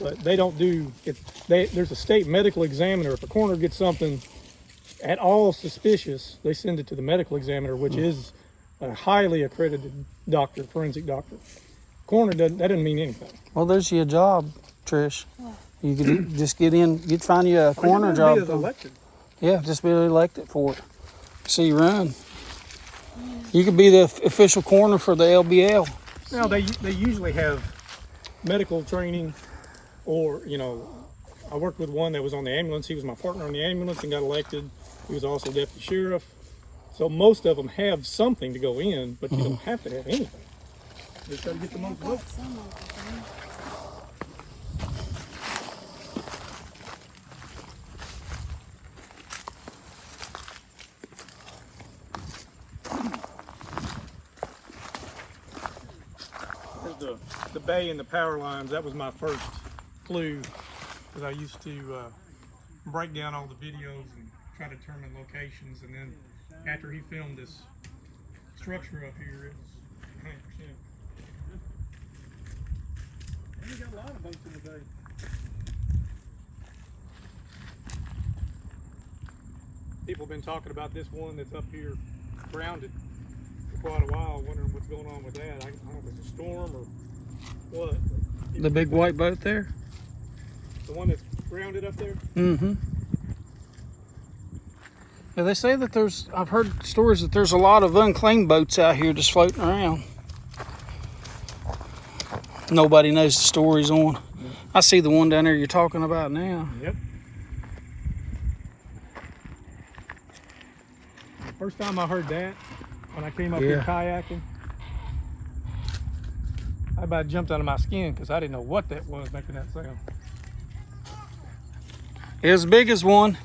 but they don't do it. There's a state medical examiner. If a coroner gets something at all suspicious, they send it to the medical examiner, which is a highly accredited doctor, forensic doctor. Coroner doesn't. That doesn't mean anything. Well, there's your job, Trish. You could just get in. You'd find you a coroner job. Elected. Yeah, just be elected for it. See you run. You could be the official coroner for the LBL. Now they usually have medical training, or I worked with one that was on the ambulance. He was my partner on the ambulance and got elected. He was also deputy sheriff. So most of them have something to go in, but you don't have to have anything. Just try to get the most votes. There's the bay and the power lines. That was my first clue, because I used to break down all the videos and try to determine locations. And then after he filmed this structure up here, it was 100%. And we got a lot of boats in the bay. People have been talking about this one that's up here grounded for quite a while, wondering what's going on with that. I don't know if it's a storm or what. The big white boat there? The one that's grounded up there? Mm-hmm. Yeah, they say that I've heard stories that there's a lot of unclaimed boats out here just floating around. Nobody knows the stories on. I see the one down there you're talking about now. Yep. First time I heard that, when I came up here kayaking, I about jumped out of my skin because I didn't know what that was making that sound. As big as one.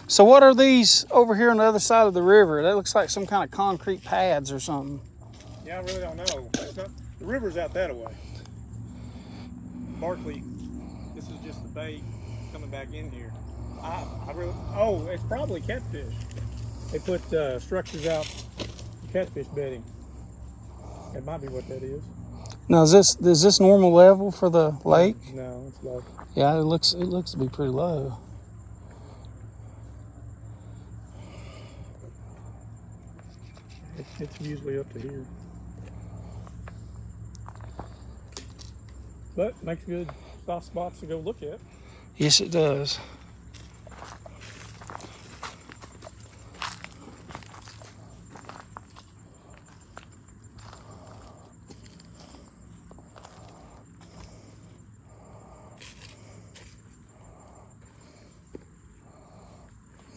So what are these over here on the other side of the river? That looks like some kind of concrete pads or something. Yeah, I really don't know. The river's out that way. Barkley, this is just the bay coming back in here. It's probably catfish. They put structures out for catfish bedding. That might be what that is. Now is this normal level for the lake? No, it's low. Yeah, it looks to be pretty low. It's usually up to here. But makes good soft spots to go look at. Yes, it does.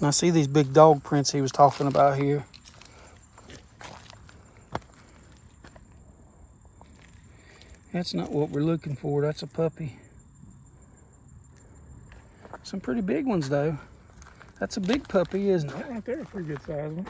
I see these big dog prints he was talking about here. That's not what we're looking for. That's a puppy. Some pretty big ones, though. That's a big puppy, isn't it? That right there, a pretty good size one.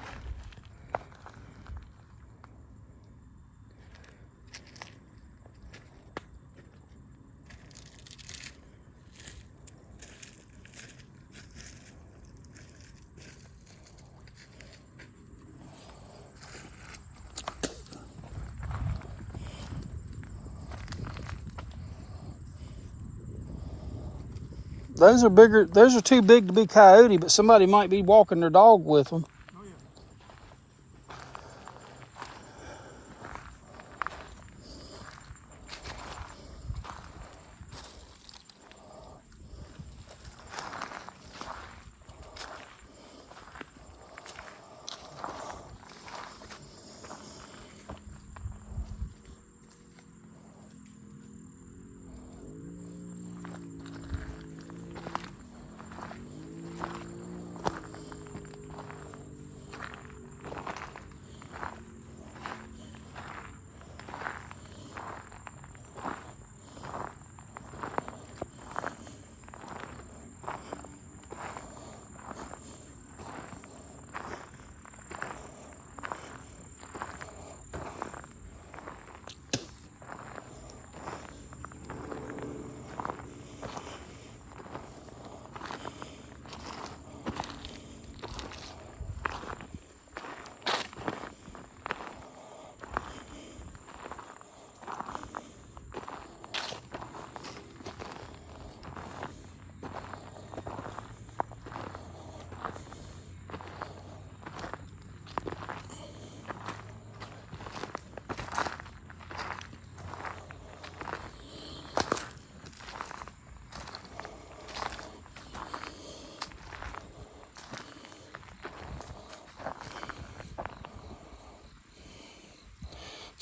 Those are bigger. Those are too big to be coyote, but somebody might be walking their dog with them. Oh, yeah.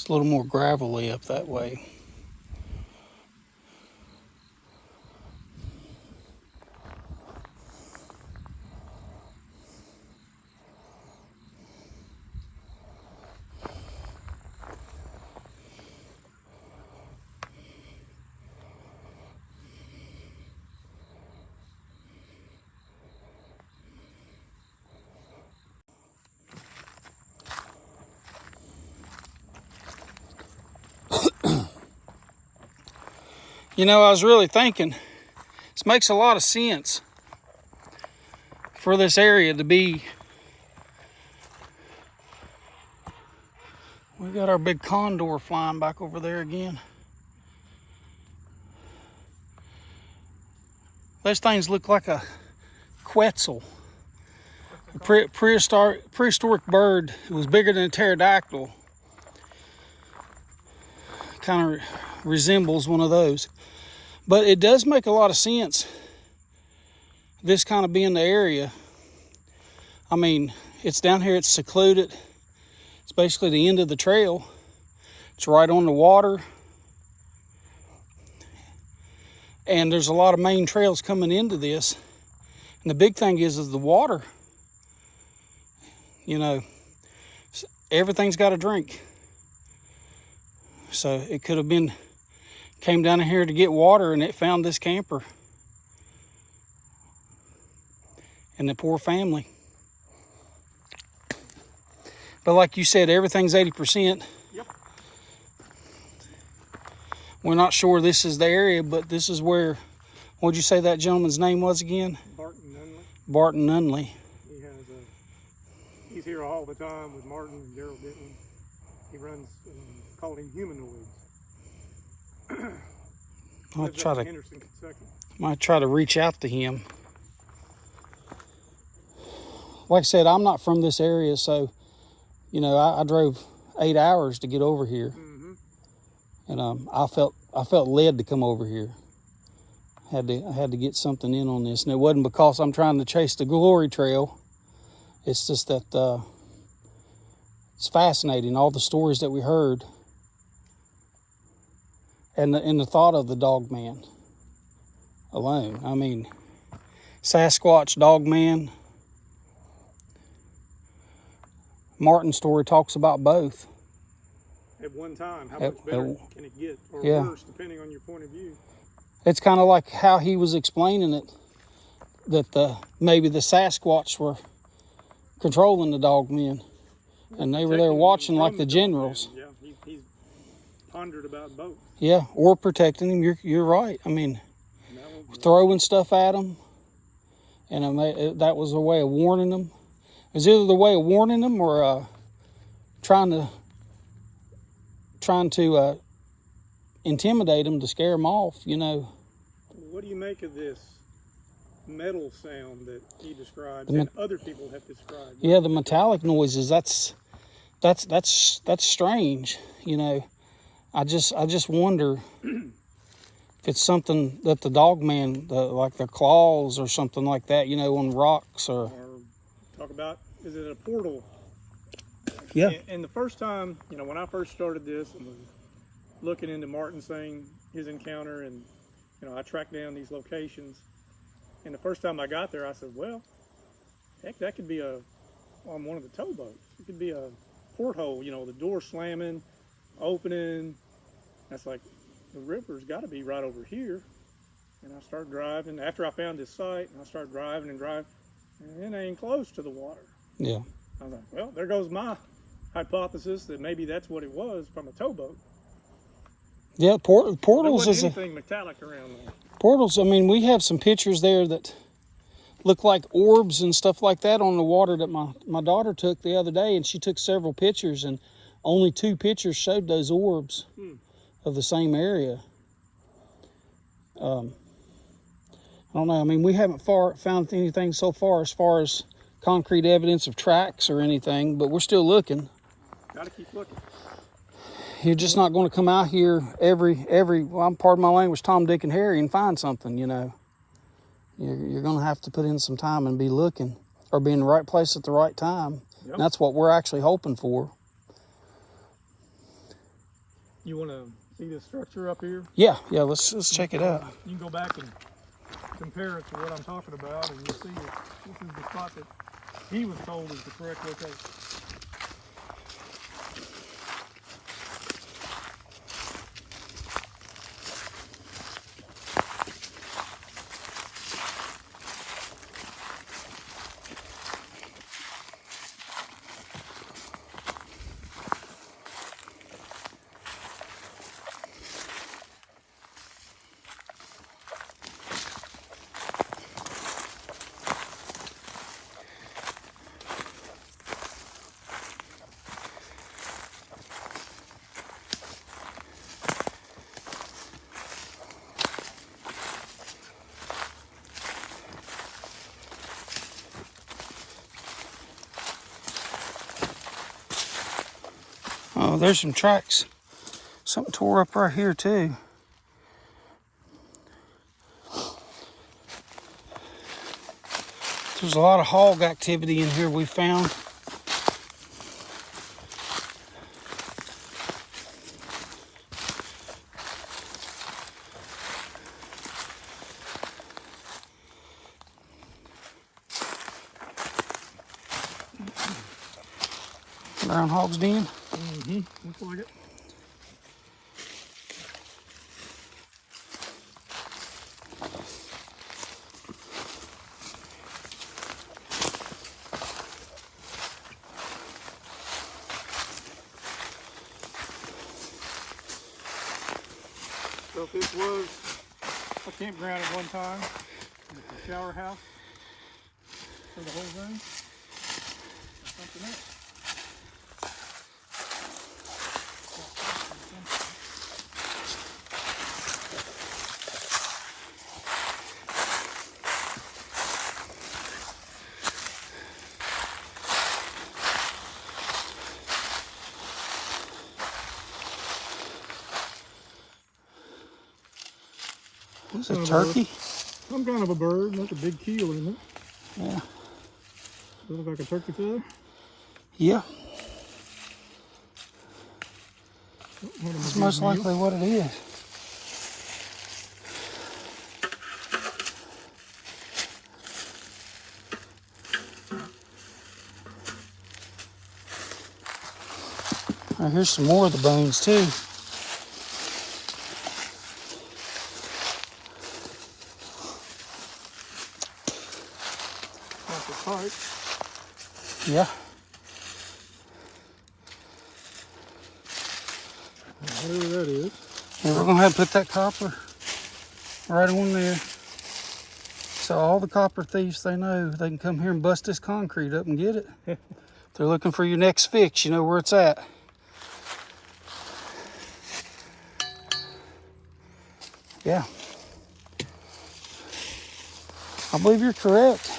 It's a little more gravelly up that way. You know, I was really thinking, this makes a lot of sense for this area to be. We got our big condor flying back over there again. Those things look like a quetzal, a prehistoric bird. It was bigger than a pterodactyl. Kind of resembles one of those. But it does make a lot of sense, this kind of being the area. I mean, it's down here, it's secluded. It's basically the end of the trail. It's right on the water. And there's a lot of main trails coming into this. And the big thing is the water. You know, everything's got a drink. So it could have been, came down here to get water and it found this camper. And the poor family. But like you said, everything's 80%. Yep. We're not sure this is the area, but this is where, what'd you say that gentleman's name was again? Barton Nunnelly. Barton Nunnelly. He's here all the time with Martin and Gerald Ditton. He runs, called him Humanoids. Might Kentucky. try to reach out to him. Like I said, I'm not from this area, so you know, I drove 8 hours to get over here. Mm-hmm. And I felt led to come over here. I had to get something in on this, and it wasn't because I'm trying to chase the glory trail. It's just that it's fascinating, all the stories that we heard, and the thought of the Dogman alone. I mean, Sasquatch, Dogman. Martin's story talks about both. At one time, how much better can it get, or worse, depending on your point of view? It's kind of like how he was explaining it, that maybe the Sasquatch were controlling the Dogmen, and they were there watching like the generals. Yeah, he's pondered about both. Yeah, or protecting him. You're right. I mean, throwing stuff at them, and that was a way of warning them. It was either the way of warning them or trying to intimidate them to scare them off. You know. What do you make of this metal sound that he describes and other people have described? Yeah, the metallic noises. That's strange. You know, I just wonder if it's something that the Dogman, like their claws or something like that. You know, on rocks or talk about, is it a portal? Yeah. And the first time, you know, when I first started this and was looking into Martin saying his encounter, and you know, I tracked down these locations. And the first time I got there, I said, well, heck, that could be on one of the towboats. It could be a porthole, you know, the door slamming, opening. That's like, the river's got to be right over here. And I started driving. After I found this site, and I started driving, and it ain't close to the water. Yeah. I was like, well, there goes my hypothesis that maybe that's what it was from a towboat. Yeah, portals is anything metallic around there. Portals, I mean, we have some pictures there that look like orbs and stuff like that on the water that my daughter took the other day, and she took several pictures, and only 2 pictures showed those orbs of the same area. I don't know. I mean, we haven't found anything so far as concrete evidence of tracks or anything, but we're still looking. Gotta keep looking. You're just not going to come out here well, I'm pardon my language, Tom, Dick, and Harry, and find something, you know. You're going to have to put in some time and be looking, or be in the right place at the right time. Yep. And that's what we're actually hoping for. You want to see this structure up here? Yeah, let's check it out. You can go back and compare it to what I'm talking about, and you'll see that this is the spot that he was told is the correct location. Oh, there's some tracks. Something tore up right here too. There's a lot of hog activity in here we found. Groundhog's den. Mm-hmm. Looks like it. So if this was a campground at one time, it's a shower house for the whole room, or something else. Is it turkey? Some kind of a bird, not a big keel, isn't it? Yeah. Does it look like a turkey feather? Yeah. What That's most likely what it is. All right, here's some more of the bones too. Pipe. Yeah. Whatever that is. And we're gonna have to put that copper right on there. So all the copper thieves, they know they can come here and bust this concrete up and get it. If they're looking for your next fix, you know where it's at. Yeah. I believe you're correct.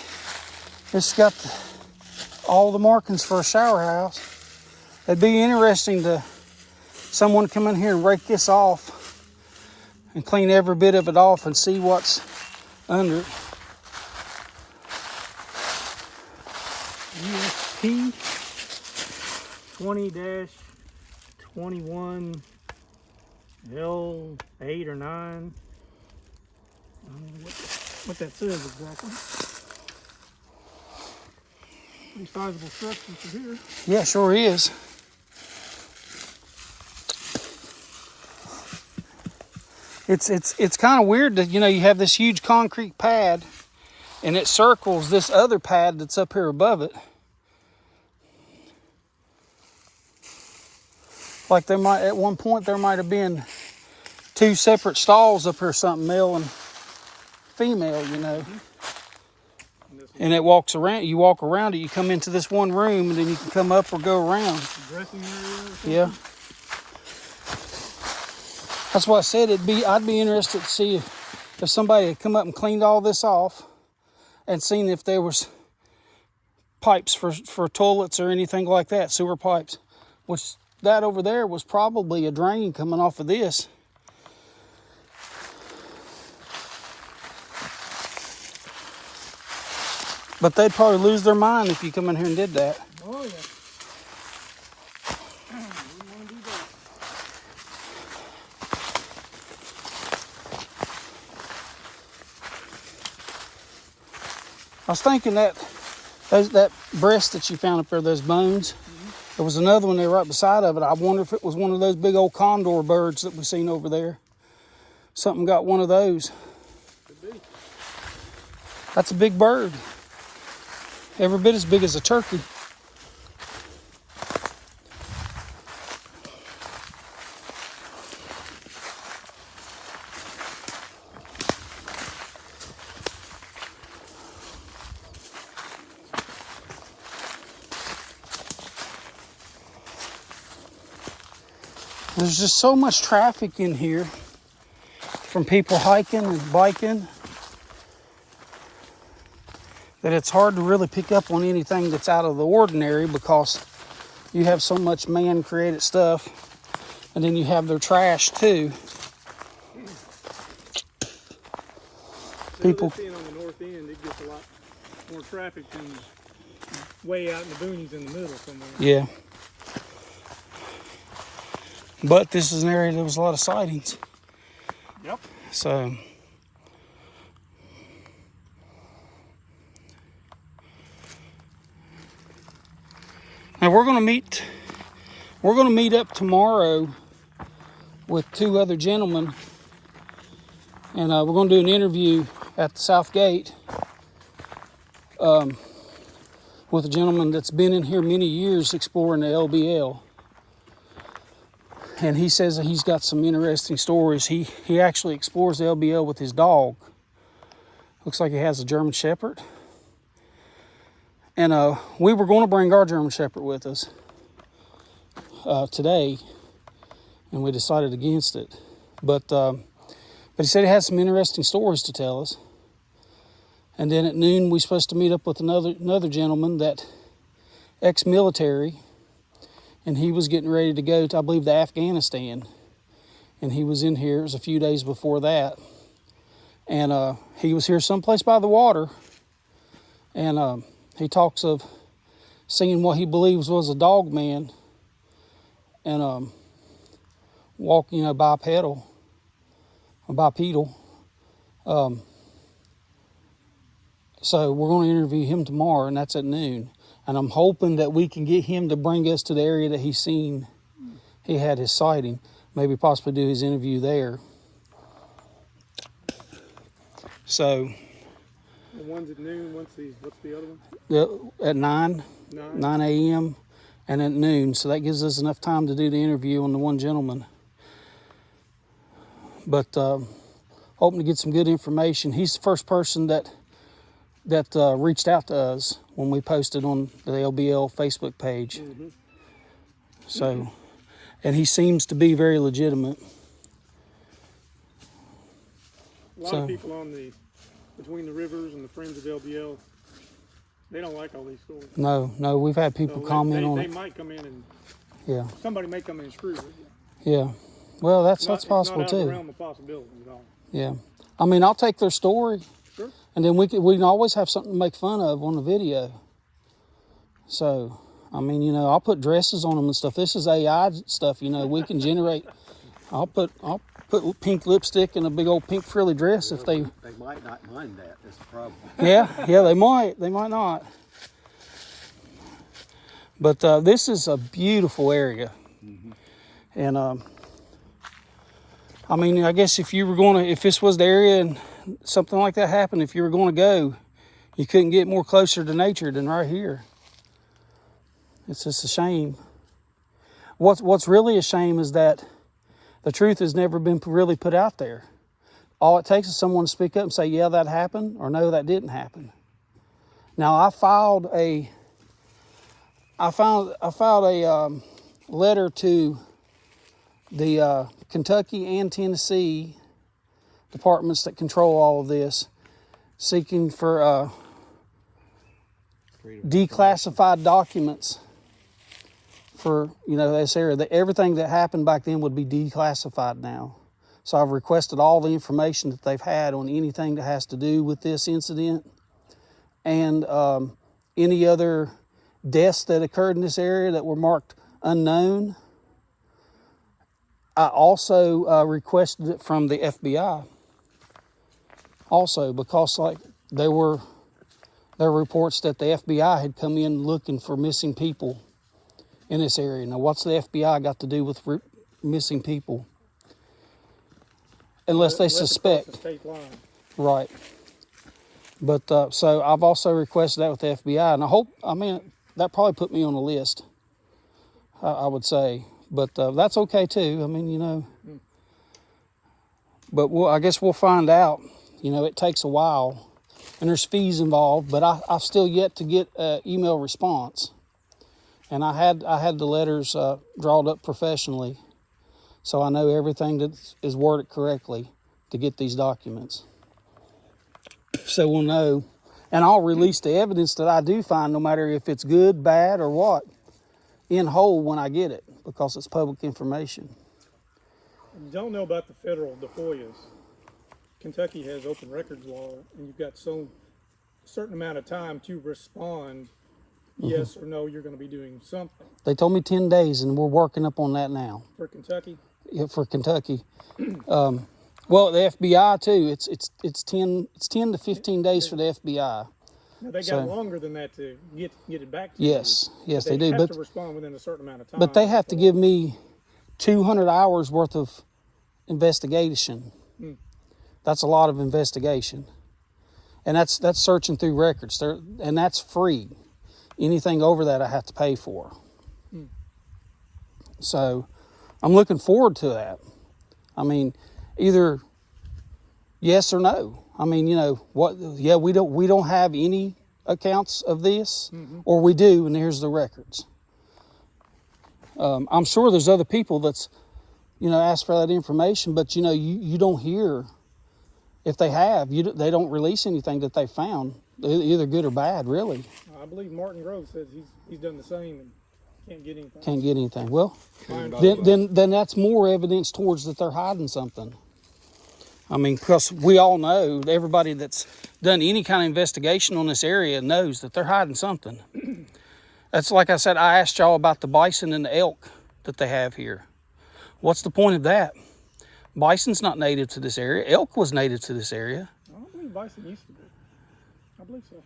It's got all the markings for a shower house. It'd be interesting to someone come in here and rake this off and clean every bit of it off and see what's under it. USP 20-21 L8 or 9. I don't know what that says exactly. Pretty sizable structure for here. Yeah, sure is. It's kind of weird that, you know, you have this huge concrete pad and it circles this other pad that's up here above it. Like there might, at one point there might have been two separate stalls up here, something male and female, you know. And it walks around, you walk around it, you come into this one room and then you can come up or go around. Dressing area or something? Yeah. That's why I said I'd be interested to see if somebody had come up and cleaned all this off and seen if there was pipes for toilets or anything like that, sewer pipes. Which that over there was probably a drain coming off of this. But they'd probably lose their mind if you come in here and did that. Oh, yeah. Wouldn't want to do that. was thinking that breast that you found up there, those bones, there was another one there right beside of it. I wonder if it was one of those big old condor birds that we've seen over there. Something got one of those. Could be. That's a big bird. Every bit as big as a turkey. There's just so much traffic in here from people hiking and biking that it's hard to really pick up on anything that's out of the ordinary, because you have so much man-created stuff, and then you have their trash too. People Seeing on the north end, it gets a lot more traffic than way out in the boonies in the middle somewhere. Yeah. But this is an area there was a lot of sightings. Yep. So now we're gonna meet up tomorrow with two other gentlemen, and we're gonna do an interview at the South Gate with a gentleman that's been in here many years exploring the LBL. And he says that he's got some interesting stories. He actually explores the LBL with his dog. Looks like he has a German Shepherd. And we were going to bring our German Shepherd with us today, and we decided against it. But he said he has some interesting stories to tell us. And then at noon, we're supposed to meet up with another gentleman that ex-military. And he was getting ready to go to, I believe, to Afghanistan. And he was in here, it was a few days before that. And he was here someplace by the water. And he talks of seeing what he believes was a Dogman. And walking, bipedal. So we're going to interview him tomorrow, and that's at noon. And I'm hoping that we can get him to bring us to the area that he's seen. He had his sighting. Maybe possibly do his interview there. So. The one's at noon, what's the other one? At 9 a.m. and at noon. So that gives us enough time to do the interview on the one gentleman. But hoping to get some good information. He's the first person that reached out to us when we posted on the LBL Facebook page. Mm-hmm. So, and he seems to be very legitimate. A lot of people between the rivers and the Friends of LBL, they don't like all these stories. No, we've had people comment on it. They might come in and, yeah. Somebody may come in and screw with you. Yeah. Well, that's possible too. It's not out of the realm too. of possibility at all. Yeah. I mean, I'll take their story. Sure. And then we can always have something to make fun of on the video. So, I mean, I'll put dresses on them and stuff. This is AI stuff, we can generate. I'll put pink lipstick and a big old pink frilly dress if they. They might not mind that. That's the problem. Yeah, they might. They might not. But this is a beautiful area, and I mean, I guess if this was the area and something like that happened, if you were going to go, you couldn't get more closer to nature than right here. It's just a shame. What's really a shame is that the truth has never been really put out there. All it takes is someone to speak up and say, yeah, that happened, or no, that didn't happen. Now, I filed a letter to the Kentucky and Tennessee departments that control all of this, seeking for declassified documents for this area. Everything that happened back then would be declassified now. So I've requested all the information that they've had on anything that has to do with this incident and any other deaths that occurred in this area that were marked unknown. I also requested it from the FBI also, because they there are reports that the FBI had come in looking for missing people in this area. Now, what's the FBI got to do with missing people? Unless they suspect. Across the state line. Right. But so I've also requested that with the FBI, and I mean, that probably put me on the list, I would say. But that's okay too. I mean, you know. But I guess we'll find out. You know, it takes a while, and there's fees involved. But I've still yet to get an email response, and I had the letters drawn up professionally, so I know everything that is worded correctly to get these documents. So we'll know, and I'll release the evidence that I do find, no matter if it's good, bad, or what, in whole when I get it, because it's public information. You don't know about the FOIAs. Kentucky has open records law, and you've got a certain amount of time to respond, yes or no, you're going to be doing something. They told me 10 days, and we're working up on that now. For Kentucky? Yeah, for Kentucky. Well, the FBI too. It's 10 to 15 days for the FBI. Now, they got longer than that to get it back to yes, you. Yes, they do. They But have to respond within a certain amount of time. But they have to give me 200 hours worth of investigation. That's a lot of investigation, and that's searching through records. And that's free. Anything over that, I have to pay for. So, I'm looking forward to that. I mean, either yes or no. I mean, you know what? Yeah, we don't have any accounts of this, or we do, and here's the records. I'm sure there's other people that's, you know, ask for that information, but you know, you don't hear if they have. They don't release anything that they found, either good or bad, really. I believe Martin Grove says he's done the same and can't get anything. Can't get anything. Well, then that's more evidence towards that they're hiding something. I mean, because we all know, everybody that's done any kind of investigation on this area knows that they're hiding something. That's like I said, I asked y'all about the bison and the elk that they have here. What's the point of that? Bison's not native to this area. Elk was native to this area. I don't believe bison used to be. I believe so.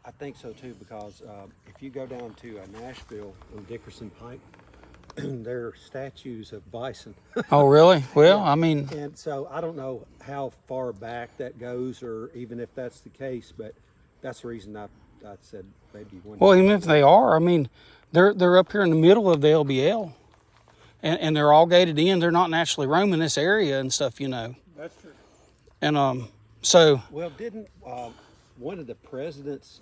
I think so too, because if you go down to Nashville on Dickerson Pike, there are statues of bison. Oh, really? Well, I mean... And so I don't know how far back that goes, or even if that's the case, but that's the reason I said maybe one. Well, even if they are, I mean, they're up here in the middle of the LBL. And they're all gated in. They're not naturally roaming this area and stuff, you know. That's true. And so... Well, didn't one of the presidents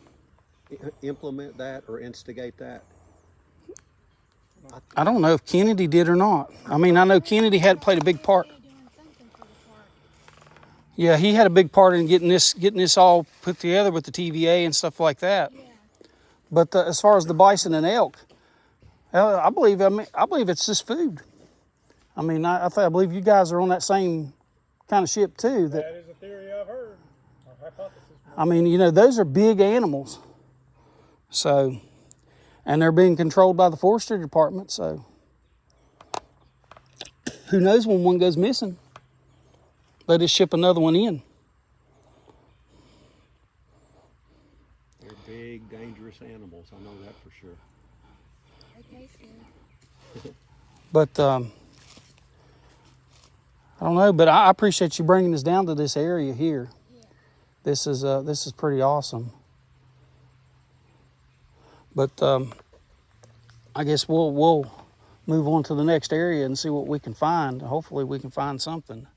implement that or instigate that? I don't know if Kennedy did or not. I mean, I know Kennedy had played a big part. Yeah, he had a big part in getting this all put together with the TVA and stuff like that. But as far as the bison and elk, I believe it's just food. I mean, I believe you guys are on that same kind of ship too. That is a theory I've heard, or hypothesis. I mean, you know, those are big animals. So, and they're being controlled by the forestry department. So, who knows when one goes missing? Let us ship another one in. They're big, dangerous animals. I know that for sure. But I don't know. But I appreciate you bringing us down to this area here. Yeah. This is pretty awesome. But I guess we'll move on to the next area and see what we can find. Hopefully, we can find something.